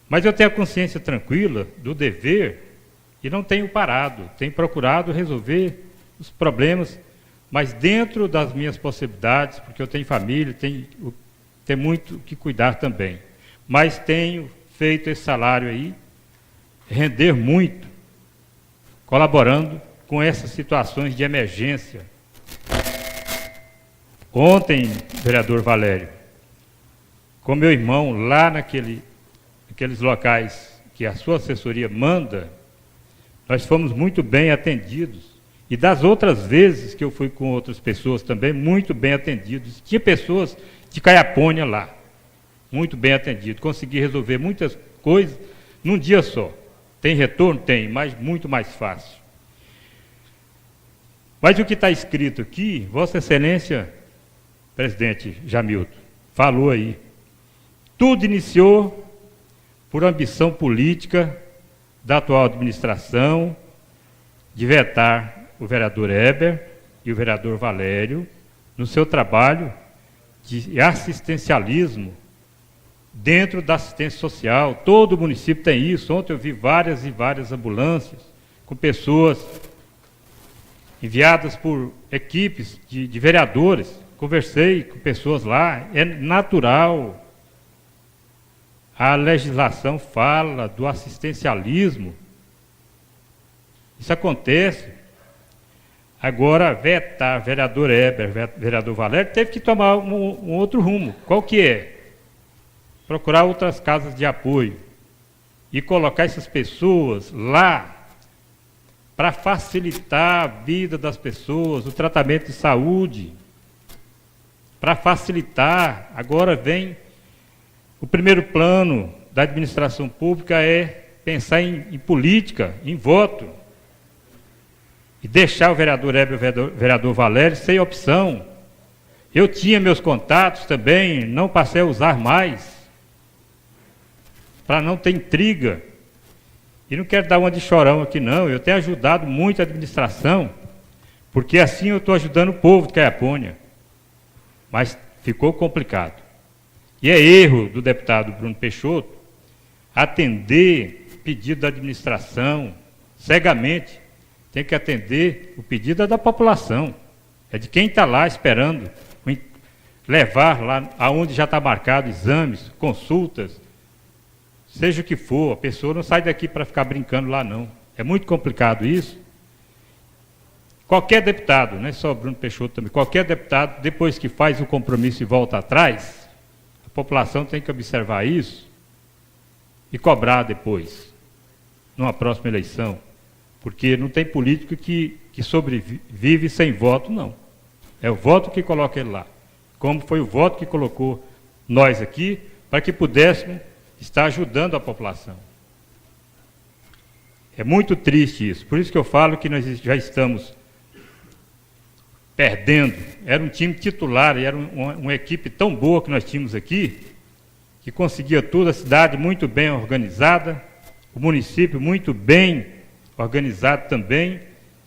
Speaker 3: Mas eu tenho a consciência tranquila do dever e não tenho parado, tenho procurado resolver os problemas, mas dentro das minhas possibilidades, porque eu tenho família, tenho muito que cuidar também. Mas tenho feito esse salário aí render muito, colaborando com essas situações de emergência. Ontem, vereador Valério, com meu irmão lá naqueles locais que a sua assessoria manda, nós fomos muito bem atendidos. E das outras vezes que eu fui com outras pessoas também, muito bem atendidos. Tinha pessoas de Caiapônia lá, muito bem atendidos. Consegui resolver muitas coisas num dia só. Tem retorno? Tem, mas muito mais fácil. Mas o que está escrito aqui, Vossa Excelência, presidente Jamilton, falou aí. Tudo iniciou por ambição política da atual administração de vetar o vereador Heber e o vereador Valério no seu trabalho de assistencialismo dentro da assistência social. Todo município tem isso. Ontem eu vi várias e várias ambulâncias com pessoas enviadas por equipes de vereadores. Conversei com pessoas lá. É natural. A legislação fala do assistencialismo. Isso acontece. Agora, vetar vereador Heber, vereador Valério, teve que tomar um outro rumo. Qual que é? Procurar outras casas de apoio e colocar essas pessoas lá para facilitar a vida das pessoas, o tratamento de saúde, para facilitar. Agora vem o primeiro plano da administração pública é pensar em política, em voto. E deixar o vereador Heber e o vereador Valério sem opção. Eu tinha meus contatos também, não passei a usar mais, para não ter intriga. E não quero dar uma de chorão aqui, não. Eu tenho ajudado muito a administração, porque assim eu estou ajudando o povo de Caiapônia. Mas ficou complicado. E é erro do deputado Bruno Peixoto atender pedido da administração cegamente. Tem que atender o pedido da população. É de quem está lá esperando levar lá aonde já está marcado exames, consultas, seja o que for. A pessoa não sai daqui para ficar brincando lá, não. É muito complicado isso. Qualquer deputado, não é só o Bruno Peixoto também, qualquer deputado, depois que faz o compromisso e volta atrás, a população tem que observar isso e cobrar depois, numa próxima eleição. Porque não tem político que sobrevive sem voto, não. É o voto que coloca ele lá. Como foi o voto que colocou nós aqui, para que pudéssemos estar ajudando a população. É muito triste isso. Por isso que eu falo que nós já estamos perdendo. Era um time titular, era uma equipe tão boa que nós tínhamos aqui, que conseguia tudo, a cidade muito bem organizada, o município muito bem organizado também,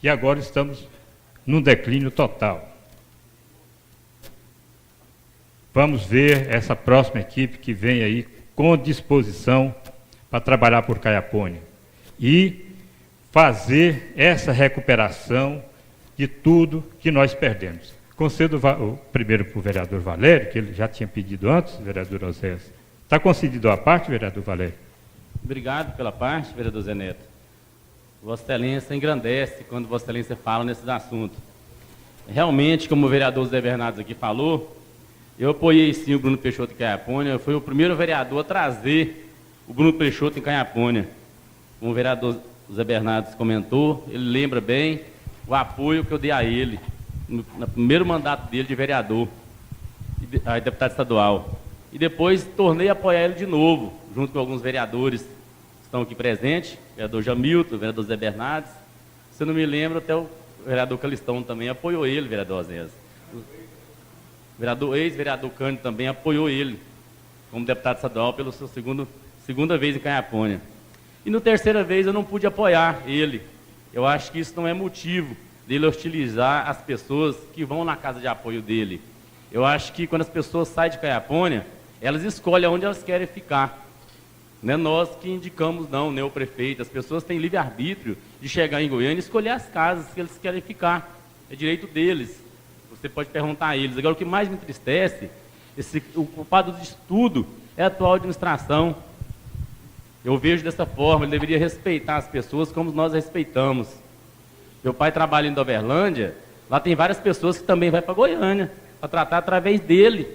Speaker 3: e agora estamos num declínio total. Vamos ver essa próxima equipe que vem aí com disposição para trabalhar por Caiapônia e fazer essa recuperação de tudo que nós perdemos. Concedo primeiro para o vereador Valério, que ele já tinha pedido antes, vereador Oséias. Está concedido a parte, vereador Valério?
Speaker 7: Obrigado pela parte, vereador Zé Neto. Vossa Excelência engrandece quando Vossa Excelência fala nesses assuntos. Realmente, como o vereador Zé Bernardes aqui falou, Eu apoiei sim o Bruno Peixoto em Caiapônia, foi o primeiro vereador a trazer o Bruno Peixoto em Caiapônia. Como o vereador Zé Bernardes comentou, ele lembra bem o apoio que eu dei a ele no primeiro mandato dele de vereador, deputado estadual. E depois tornei a apoiar ele de novo, junto com alguns vereadores que estão aqui presentes, o vereador Jamilton, o vereador Zé Bernardes. Se eu não me lembro, até o vereador Calistão também apoiou ele, vereador Zé. O ex-vereador Cândido também apoiou ele, como deputado estadual, pela sua segunda vez em Caiapônia. E na terceira vez eu não pude apoiar ele. Eu acho que isso não é motivo dele hostilizar as pessoas que vão na casa de apoio dele. Eu acho que quando as pessoas saem de Caiapônia, elas escolhem onde elas querem ficar. Não é nós que indicamos, não, nem o prefeito. As pessoas têm livre-arbítrio de chegar em Goiânia e escolher as casas que eles querem ficar. É direito deles. Você pode perguntar a eles. Agora, o que mais me entristece, o culpado disso tudo é a atual administração. Eu vejo dessa forma, ele deveria respeitar as pessoas como nós respeitamos. Meu pai trabalha em Doverlândia, lá tem várias pessoas que também vão para Goiânia, para tratar através dele,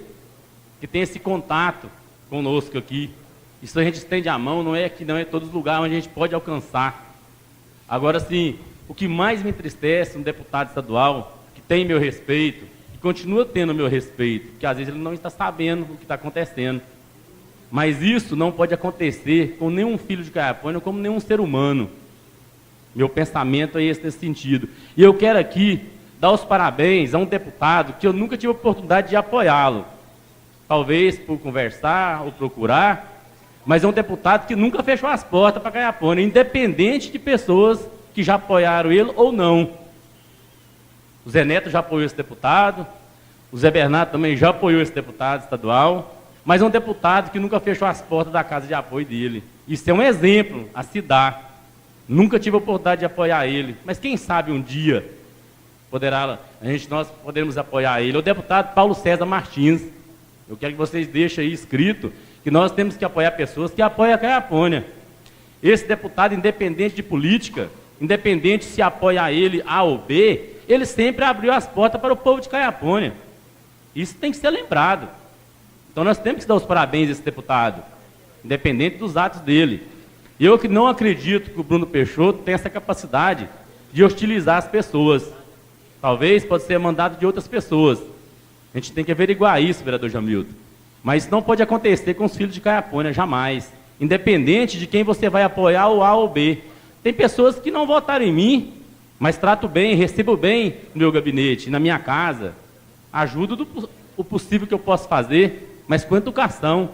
Speaker 7: que tem esse contato conosco aqui. Isso a gente estende a mão, não é aqui, não é em todos os lugares onde a gente pode alcançar. Agora, sim, o que mais me entristece, um deputado estadual, que tem meu respeito, que continua tendo meu respeito, que às vezes ele não está sabendo o que está acontecendo. Mas isso não pode acontecer com nenhum filho de Caiapônia, como nenhum ser humano. Meu pensamento é esse nesse sentido. E eu quero aqui dar os parabéns a um deputado que eu nunca tive a oportunidade de apoiá-lo. Talvez por conversar ou procurar, mas é um deputado que nunca fechou as portas para Caiapônia, independente de pessoas que já apoiaram ele ou não. O Zé Neto já apoiou esse deputado, o Zé Bernardo também já apoiou esse deputado estadual, mas é um deputado que nunca fechou as portas da casa de apoio dele. Isso é um exemplo a se dar. Nunca tive a oportunidade de apoiar ele, mas quem sabe um dia nós poderemos apoiar ele. O deputado Paulo César Martins. Eu quero que vocês deixem aí escrito que nós temos que apoiar pessoas que apoiam a Caiapônia. Esse deputado, independente de política, independente se apoia ele A ou B, ele sempre abriu as portas para o povo de Caiapônia. Isso tem que ser lembrado. Então nós temos que dar os parabéns a esse deputado, independente dos atos dele. Eu que não acredito que o Bruno Peixoto tenha essa capacidade de hostilizar as pessoas. Talvez pode ser mandado de outras pessoas. A gente tem que averiguar isso, vereador Jamilton. Mas isso não pode acontecer com os filhos de Caiapônia, jamais. Independente de quem você vai apoiar, o A ou B. Tem pessoas que não votaram em mim, mas trato bem, recebo bem no meu gabinete, na minha casa. Ajudo o possível que eu posso fazer, mas com educação.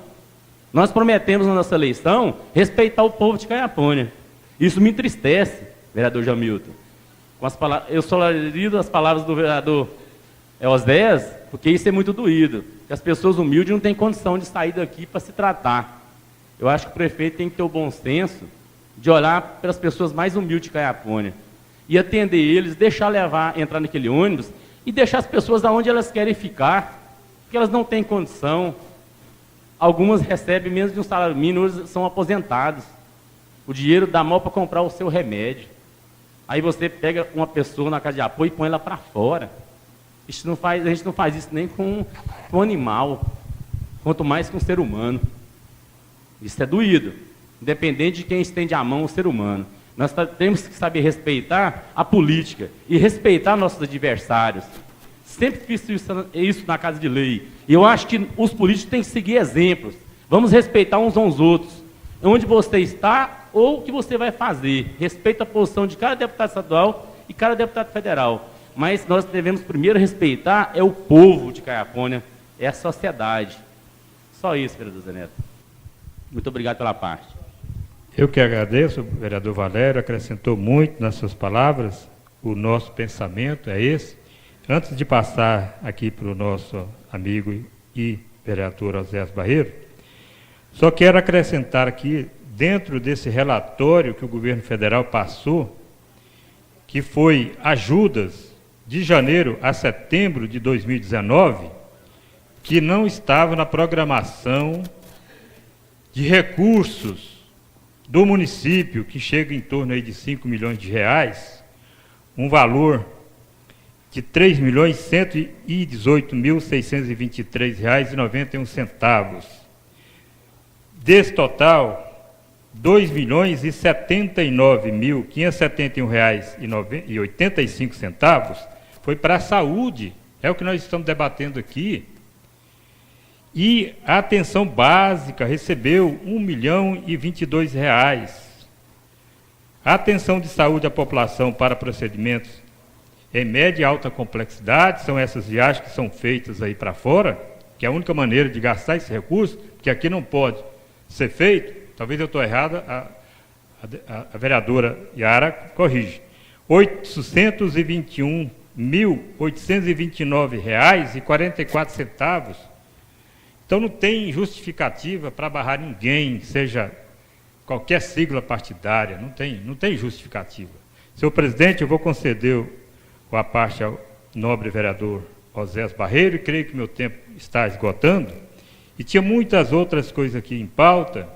Speaker 7: Nós prometemos na nossa eleição respeitar o povo de Caiapônia. Isso me entristece, vereador Jamilton. Eu solidarizo as palavras do vereador Osés, porque isso é muito doído. Que as pessoas humildes não têm condição de sair daqui para se tratar. Eu acho que o prefeito tem que ter o bom senso de olhar pelas pessoas mais humildes de Caiapônia e atender eles, deixar entrar naquele ônibus e deixar as pessoas aonde elas querem ficar, porque elas não têm condição. Algumas recebem menos de um salário mínimo, são aposentados. O dinheiro dá mal para comprar o seu remédio. Aí você pega uma pessoa na casa de apoio e põe ela para fora. A gente não faz isso nem com um animal, quanto mais com um ser humano. Isso é doído, independente de quem estende a mão ao ser humano. Nós temos que saber respeitar a política e respeitar nossos adversários. Sempre fiz isso na Casa de Lei. E eu acho que os políticos têm que seguir exemplos. Vamos respeitar uns aos outros. Onde você está ou o que você vai fazer. Respeita a posição de cada deputado estadual e cada deputado federal. Mas nós devemos primeiro respeitar o povo de Caiapônia, é a sociedade. Só isso, vereador Zé Neto. Muito obrigado pela parte.
Speaker 3: Eu que agradeço, o vereador Valério acrescentou muito nas suas palavras. O nosso pensamento é esse. Antes de passar aqui para o nosso amigo e vereador Osés Barreiro, só quero acrescentar aqui, dentro desse relatório que o governo federal passou, que foi ajudas de janeiro a setembro de 2019, que não estava na programação de recursos do município, que chega em torno aí de 5 milhões de reais, um valor de R$ 3.118.623,91. Desse total, R$ 2.079.571,85 foi para a saúde, é o que nós estamos debatendo aqui. E a atenção básica recebeu R$ 1.022,00. A atenção de saúde à população para procedimentos em média e alta complexidade, são essas viagens que são feitas aí para fora, que é a única maneira de gastar esse recurso, que aqui não pode ser feito, talvez eu estou errada, a vereadora Yara corrige, R$ 829.829,44. Então não tem justificativa para barrar ninguém, seja qualquer sigla partidária, não tem justificativa. Senhor presidente, eu vou conceder a parte ao nobre vereador Osés Barreiro, e creio que meu tempo está esgotando, e tinha muitas outras coisas aqui em pauta,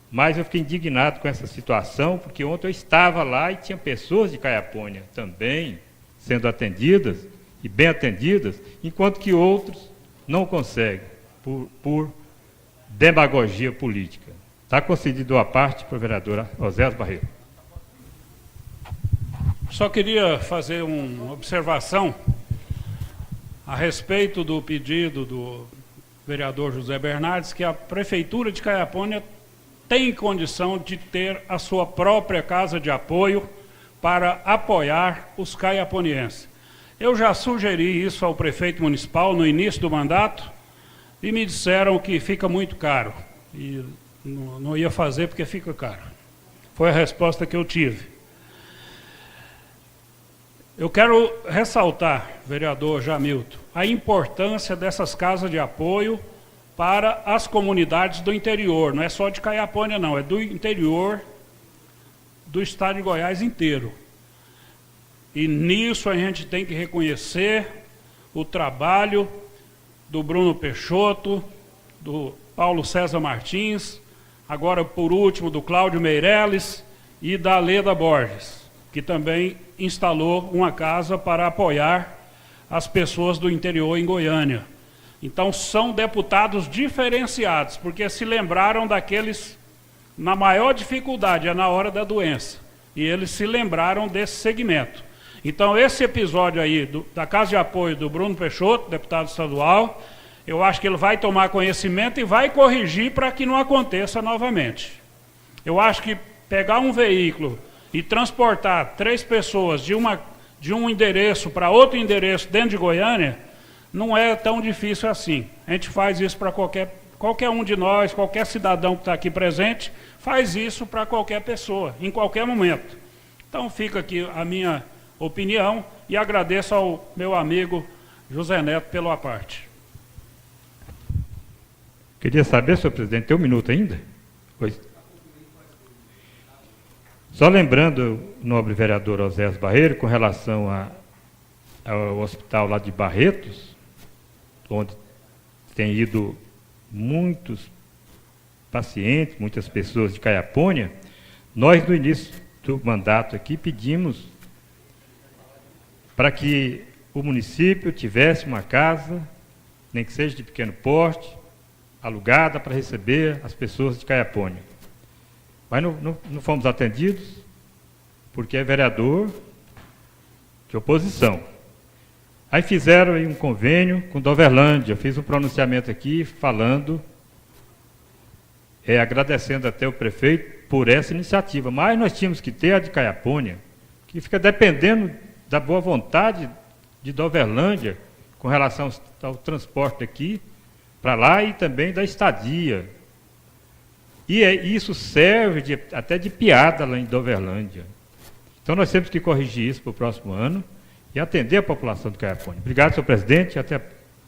Speaker 3: mas eu fiquei indignado com essa situação, porque ontem eu estava lá e tinha pessoas de Caiapônia também sendo atendidas, e bem atendidas, enquanto que outros não conseguem, por demagogia política. Está concedido a parte para o vereador Osés Barreiro.
Speaker 8: Só queria fazer uma observação a respeito do pedido do vereador José Bernardes, que a Prefeitura de Caiapônia tem condição de ter a sua própria casa de apoio para apoiar os caiaponienses. Eu já sugeri isso ao prefeito municipal no início do mandato e me disseram que fica muito caro. E não ia fazer porque fica caro. Foi a resposta que eu tive. Eu quero ressaltar, vereador Jamilton, a importância dessas casas de apoio para as comunidades do interior. Não é só de Caiapônia, não, é do interior do estado de Goiás inteiro. E nisso a gente tem que reconhecer o trabalho do Bruno Peixoto, do Paulo César Martins, agora por último do Cláudio Meirelles e da Leda Borges, que também instalou uma casa para apoiar as pessoas do interior em Goiânia. Então são deputados diferenciados, porque se lembraram daqueles na maior dificuldade, é na hora da doença, e eles se lembraram desse segmento. Então esse episódio aí da Casa de Apoio do Bruno Peixoto, deputado estadual, eu acho que ele vai tomar conhecimento e vai corrigir para que não aconteça novamente. Eu acho que pegar um veículo e transportar 3 pessoas de um endereço para outro endereço dentro de Goiânia, não é tão difícil assim. A gente faz isso para qualquer um de nós, qualquer cidadão que está aqui presente, faz isso para qualquer pessoa, em qualquer momento. Então fica aqui a minha opinião e agradeço ao meu amigo José Neto pela parte.
Speaker 3: Queria saber, senhor presidente, tem um minuto ainda? Pois. Só lembrando, nobre vereador Osés Barreiro, com relação ao hospital lá de Barretos, onde tem ido muitos pacientes, muitas pessoas de Caiapônia, nós no início do mandato aqui pedimos para que o município tivesse uma casa, nem que seja de pequeno porte, alugada para receber as pessoas de Caiapônia. Mas não fomos atendidos, porque é vereador de oposição. Aí fizeram aí um convênio com Doverlândia, eu fiz um pronunciamento aqui falando, agradecendo até o prefeito por essa iniciativa, mas nós tínhamos que ter a de Caiapônia, que fica dependendo da boa vontade de Doverlândia com relação ao transporte aqui para lá e também da estadia. E isso serve até de piada lá em Doverlândia. Então nós temos que corrigir isso para o próximo ano e atender a população do Caiapônia. Obrigado, senhor presidente, e até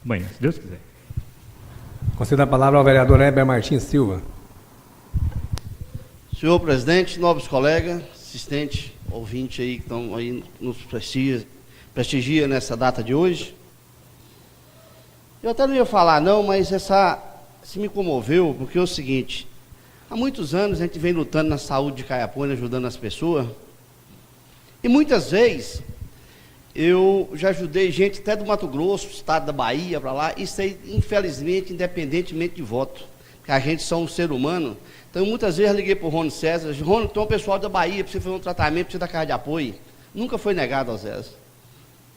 Speaker 3: amanhã, se Deus quiser.
Speaker 1: Concedo a palavra ao vereador Heber Martins Silva.
Speaker 10: Senhor presidente, nobres colegas, assistente, ouvinte aí que estão aí nos prestigia nessa data de hoje. Eu até não ia falar não, mas se me comoveu, porque é o seguinte, há muitos anos a gente vem lutando na saúde de Caiapônia, ajudando as pessoas, e muitas vezes Eu já ajudei gente até do Mato Grosso, estado da Bahia, para lá. Isso aí, infelizmente, independentemente de voto. Porque a gente só um ser humano. Então, muitas vezes eu liguei para o Rony César. Rony, tem um pessoal da Bahia, precisa fazer um tratamento, precisa da casa de apoio. Nunca foi negado ao Zés.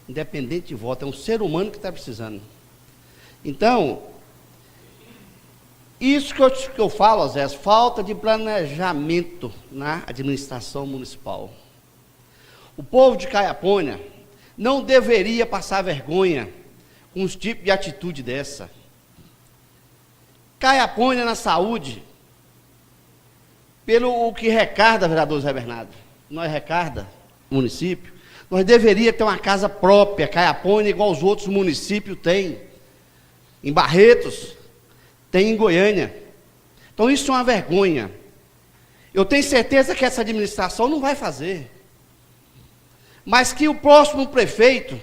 Speaker 10: Independente de voto, é um ser humano que está precisando. Então, isso que eu falo, Zé, falta de planejamento na administração municipal. O povo de Caiapônia não deveria passar vergonha com os tipos de atitude dessa. Caiapônia na saúde, pelo que recarda, vereador Zé Bernardo, nós recarda o município, nós deveríamos ter uma casa própria, Caiapônia, igual os outros municípios têm. Em Barretos, tem em Goiânia. Então isso é uma vergonha. Eu tenho certeza que essa administração não vai fazer. Mas que o próximo prefeito,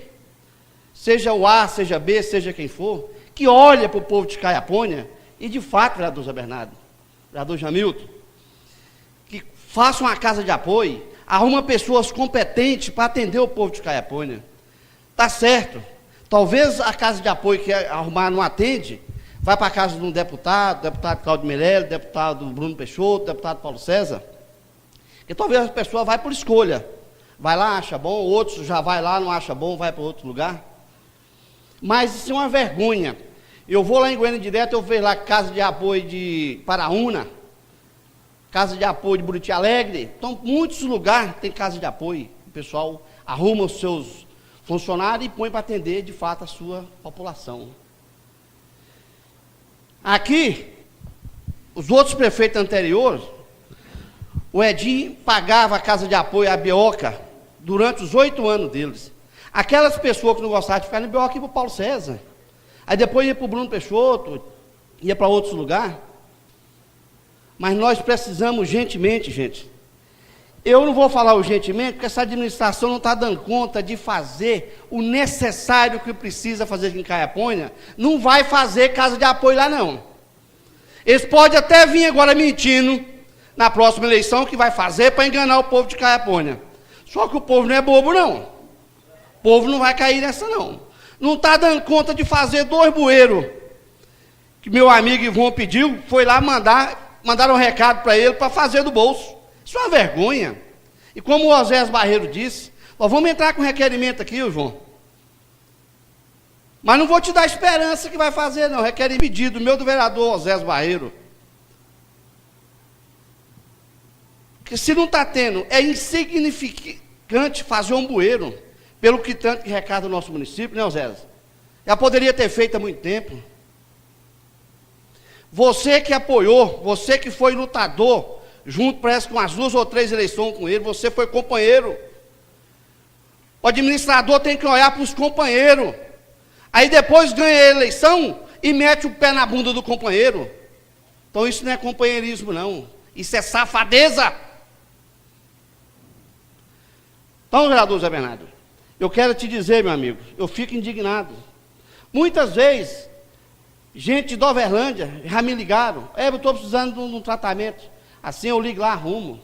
Speaker 10: seja o A, seja B, seja quem for, que olhe para o povo de Caiapônia, e de fato, vereador Zé Bernardo, vereador Jamilton, que faça uma casa de apoio, arruma pessoas competentes para atender o povo de Caiapônia. Está certo. Talvez a casa de apoio que arrumar não atende, vai para a casa de um deputado Claudio Meirelles, deputado Bruno Peixoto, deputado Paulo César, que talvez a pessoa vai por escolha. Vai lá, acha bom, outros já vai lá, não acha bom, vai para outro lugar. Mas isso é uma vergonha. Eu vou lá em Goiânia direto, eu vejo lá casa de apoio de Paraúna, casa de apoio de Buriti Alegre. Então, muitos lugares tem casa de apoio. O pessoal arruma os seus funcionários e põe para atender, de fato, a sua população. Aqui, os outros prefeitos anteriores, o Edinho pagava a casa de apoio à Bioca durante os 8 anos deles. Aquelas pessoas que não gostavam de ficar na Bioca iam para o Paulo César. Aí depois ia para o Bruno Peixoto, ia para outros lugares. Mas nós precisamos urgentemente, gente. Eu não vou falar urgentemente, porque essa administração não está dando conta de fazer o necessário que precisa fazer aqui em Caiapônia. Não vai fazer casa de apoio lá, não. Eles podem até vir agora mentindo na próxima eleição que vai fazer para enganar o povo de Caiapônia. Só que o povo não é bobo, não. O povo não vai cair nessa, não. Não está dando conta de fazer 2 bueiros, que meu amigo Ivon pediu, foi lá mandaram um recado para ele para fazer do bolso. Isso é uma vergonha. E como o Osés Barreiro disse, nós vamos entrar com requerimento aqui, Ivon. Mas não vou te dar esperança que vai fazer, não. Requerimento pedido, meu do vereador Osés Barreiro. Porque se não está tendo, é insignificante fazer um bueiro, pelo que tanto que recarga o nosso município, né, Osés? Já poderia ter feito há muito tempo. Você que apoiou, você que foi lutador, junto, parece, com as 2 ou 3 eleições com ele, você foi companheiro. O administrador tem que olhar para os companheiros. Aí depois ganha a eleição e mete o pé na bunda do companheiro. Então isso não é companheirismo, não. Isso é safadeza. Então, vereador Zé Bernardo, eu quero te dizer, meu amigo, eu fico indignado. Muitas vezes, gente de Doverlândia já me ligaram. Eu estou precisando de um tratamento. Assim eu ligo lá, arrumo.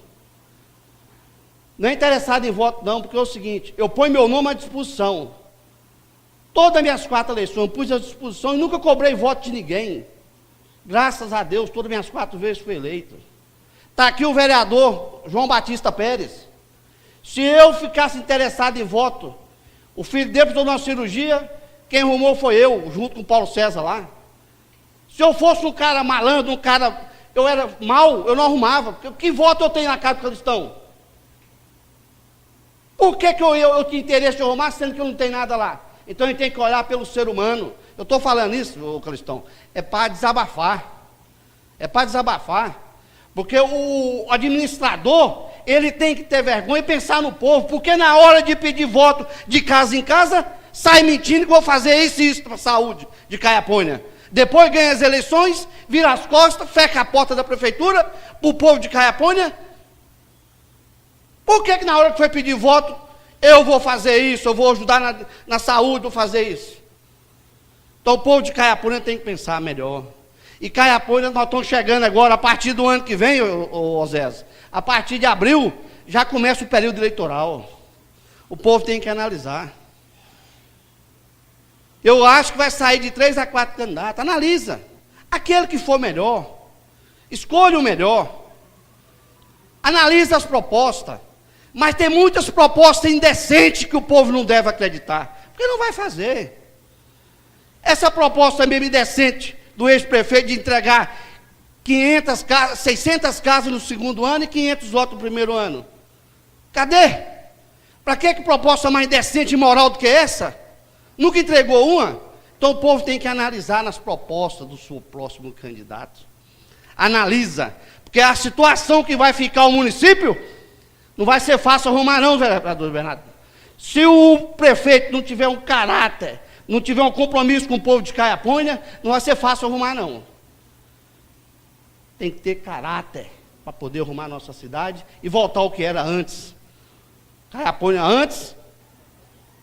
Speaker 10: Não é interessado em voto, não, porque é o seguinte, eu ponho meu nome à disposição. Todas as minhas 4 eleições eu pus à disposição e nunca cobrei voto de ninguém. Graças a Deus, todas as minhas 4 vezes fui eleito. Está aqui o vereador João Batista Pérez. Se eu ficasse interessado em voto, o filho dele precisou de uma cirurgia, quem arrumou foi eu, junto com o Paulo César lá. Se eu fosse um cara malandro, um cara... eu era mau, eu não arrumava. Que voto eu tenho na casa do Calistão? Por que eu tinha interesse de arrumar, sendo que eu não tenho nada lá? Então a gente tem que olhar pelo ser humano. Eu estou falando isso, Calistão, é para desabafar. É para desabafar. Porque o administrador, ele tem que ter vergonha e pensar no povo, porque na hora de pedir voto de casa em casa, sai mentindo que vou fazer isso e isso para a saúde de Caiapônia. Depois ganha as eleições, vira as costas, fecha a porta da prefeitura para o povo de Caiapônia. Por que na hora que foi pedir voto, eu vou fazer isso, eu vou ajudar na saúde, vou fazer isso? Então o povo de Caiapônia tem que pensar melhor. E Caiapônia, nós estamos chegando agora, a partir do ano que vem, Osés, a partir de abril, já começa o período eleitoral. O povo tem que analisar. Eu acho que vai sair de 3 a 4 candidatos. Analisa. Aquele que for melhor. Escolha o melhor. Analisa as propostas. Mas tem muitas propostas indecentes que o povo não deve acreditar. Porque não vai fazer. Essa proposta mesmo indecente do ex-prefeito de entregar 500 casas, 600 casas no segundo ano e 500 votos no primeiro ano. Cadê? Para que proposta mais decente e moral do que essa? Nunca entregou uma? Então o povo tem que analisar nas propostas do seu próximo candidato. Analisa. Porque a situação que vai ficar o município não vai ser fácil arrumar não, vereador Bernardo. Se o prefeito não tiver um caráter, não tiver um compromisso com o povo de Caiapônia, não vai ser fácil arrumar não. Tem que ter caráter para poder arrumar a nossa cidade e voltar ao que era antes. Caiapônia antes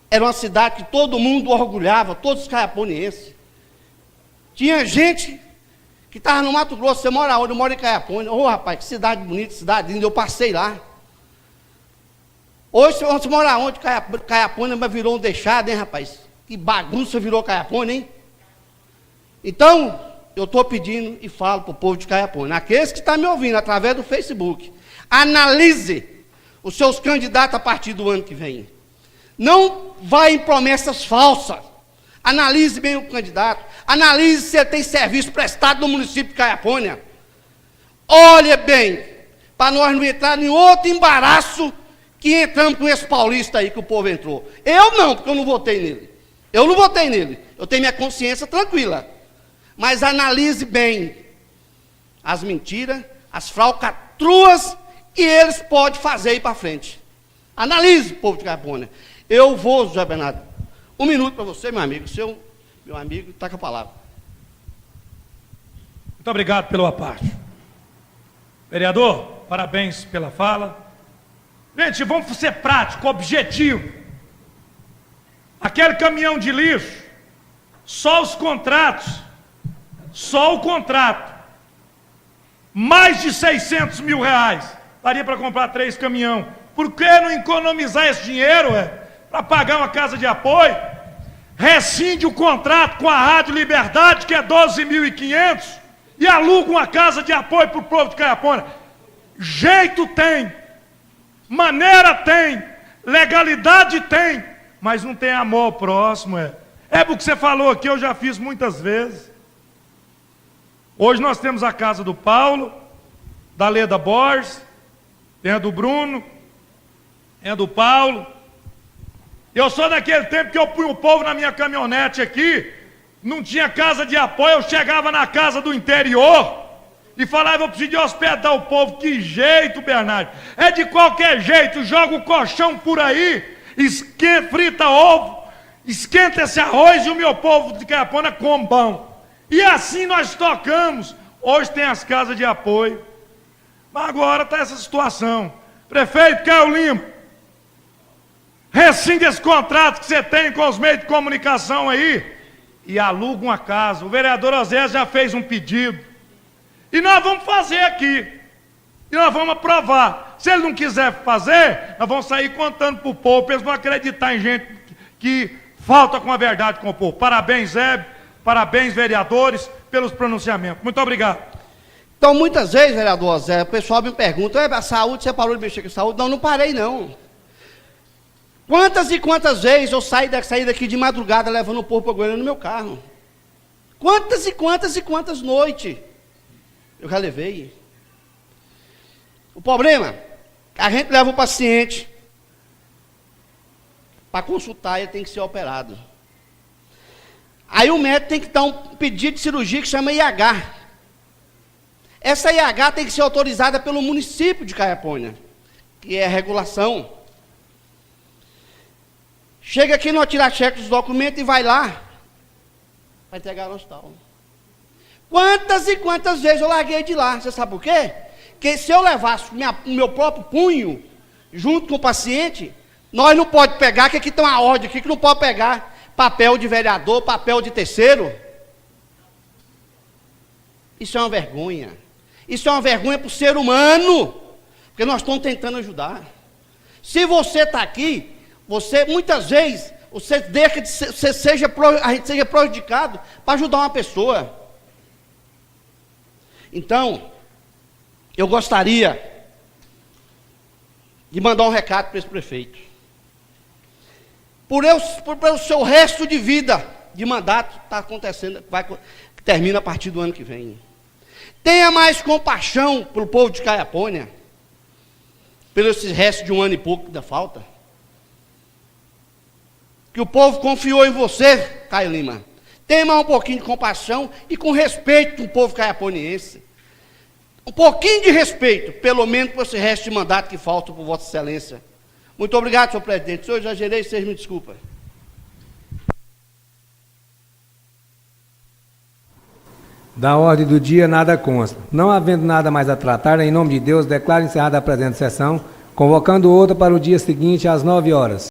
Speaker 10: era uma cidade que todo mundo orgulhava, todos os caiaponienses. Tinha gente que estava no Mato Grosso. Você mora onde? Eu moro em Caiapônia. Ô, rapaz, que cidade bonita, cidade linda, eu passei lá. Hoje você mora onde? Caiapônia, mas virou um deixado, hein, rapaz? Que bagunça virou Caiapônia, hein? Então, eu estou pedindo e falo para o povo de Caiapônia, aqueles que estão me ouvindo através do Facebook, analise os seus candidatos a partir do ano que vem. Não vá em promessas falsas. Analise bem o candidato. Analise se ele tem serviço prestado no município de Caiapônia. Olhe bem, para nós não entrar em outro embaraço que entramos com esse paulista aí que o povo entrou. Eu não, porque eu não votei nele. Eu não votei nele. Eu tenho minha consciência tranquila. Mas analise bem as mentiras, as falcatruas que eles podem fazer aí para frente. Analise, povo de Caiapônia. Eu vou, José Bernardo, 1 minuto para você, meu amigo. Meu amigo, está com a palavra.
Speaker 5: Muito obrigado pelo aparte. Vereador, parabéns pela fala. Gente, vamos ser prático, objetivo. Aquele caminhão de lixo, só os contratos, só o contrato, mais de 600 mil reais, daria para comprar 3 caminhões. Por que não economizar esse dinheiro, para pagar uma casa de apoio? Rescinde o contrato com a Rádio Liberdade, que é 12.500, e aluga uma casa de apoio para o povo de Caiapônia. Jeito tem, maneira tem, legalidade tem, mas não tem amor ao próximo. É porque você falou aqui, eu já fiz muitas vezes. Hoje nós temos a casa do Paulo, da Leda Borges, tem a do Bruno, tem a do Paulo. Eu sou daquele tempo que eu punho o povo na minha caminhonete aqui, não tinha casa de apoio, eu chegava na casa do interior e falava, eu preciso de hospedar o povo. Que jeito, Bernardo? É de qualquer jeito, joga o colchão por aí, esquenta, frita ovo, esquenta esse arroz e o meu povo de Caiapônia come pão. E assim nós tocamos. Hoje tem as casas de apoio, mas agora está essa situação. Prefeito Caio Lima, rescinde esse contrato que você tem com os meios de comunicação aí e aluga uma casa. O vereador Osés já fez um pedido. E nós vamos fazer aqui. E nós vamos aprovar. Se ele não quiser fazer, nós vamos sair contando para o povo, para eles não acreditar em gente que falta com a verdade com o povo. Parabéns, Zé. Parabéns, vereadores, pelos pronunciamentos. Muito obrigado.
Speaker 10: Então, muitas vezes, vereador Zé, o pessoal me pergunta, a saúde, você parou de mexer com a saúde? Não, não parei, não. Quantas e quantas vezes eu saí daqui de madrugada levando o povo para Goiânia no meu carro? Quantas e quantas noites eu já levei? O problema é que a gente leva o paciente para consultar e ele tem que ser operado. Aí o médico tem que dar um pedido de cirurgia que chama IH. Essa IH tem que ser autorizada pelo município de Caiapônia, que é a regulação. Chega aqui, não tira cheque dos documentos e vai lá para entregar no hospital. Quantas e quantas vezes eu larguei de lá? Você sabe por quê? Porque se eu levasse o meu próprio punho junto com o paciente, nós não podemos pegar, que aqui tem uma ordem aqui que não pode pegar papel de vereador, papel de terceiro. Isso é uma vergonha. Isso é uma vergonha para o ser humano, porque nós estamos tentando ajudar. Se você está aqui, muitas vezes, Você deixa de ser, a gente seja prejudicado para ajudar uma pessoa. Então, eu gostaria de mandar um recado para esse prefeito. Pelo seu resto de vida, de mandato, está acontecendo, termina a partir do ano que vem. Tenha mais compaixão pelo povo de Caiapônia, pelo esse resto de um ano e pouco que ainda falta. Que o povo confiou em você, Caio Lima. Tenha mais um pouquinho de compaixão e com respeito com o povo caiaponiense. Um pouquinho de respeito, pelo menos por esse resto de mandato que falta por Vossa Excelência. Muito obrigado, senhor presidente. Se eu exagerei, vocês me desculpem.
Speaker 1: Da ordem do dia, nada consta. Não havendo nada mais a tratar, em nome de Deus, declaro encerrada a presente sessão, convocando outra para o dia seguinte, às 9 horas.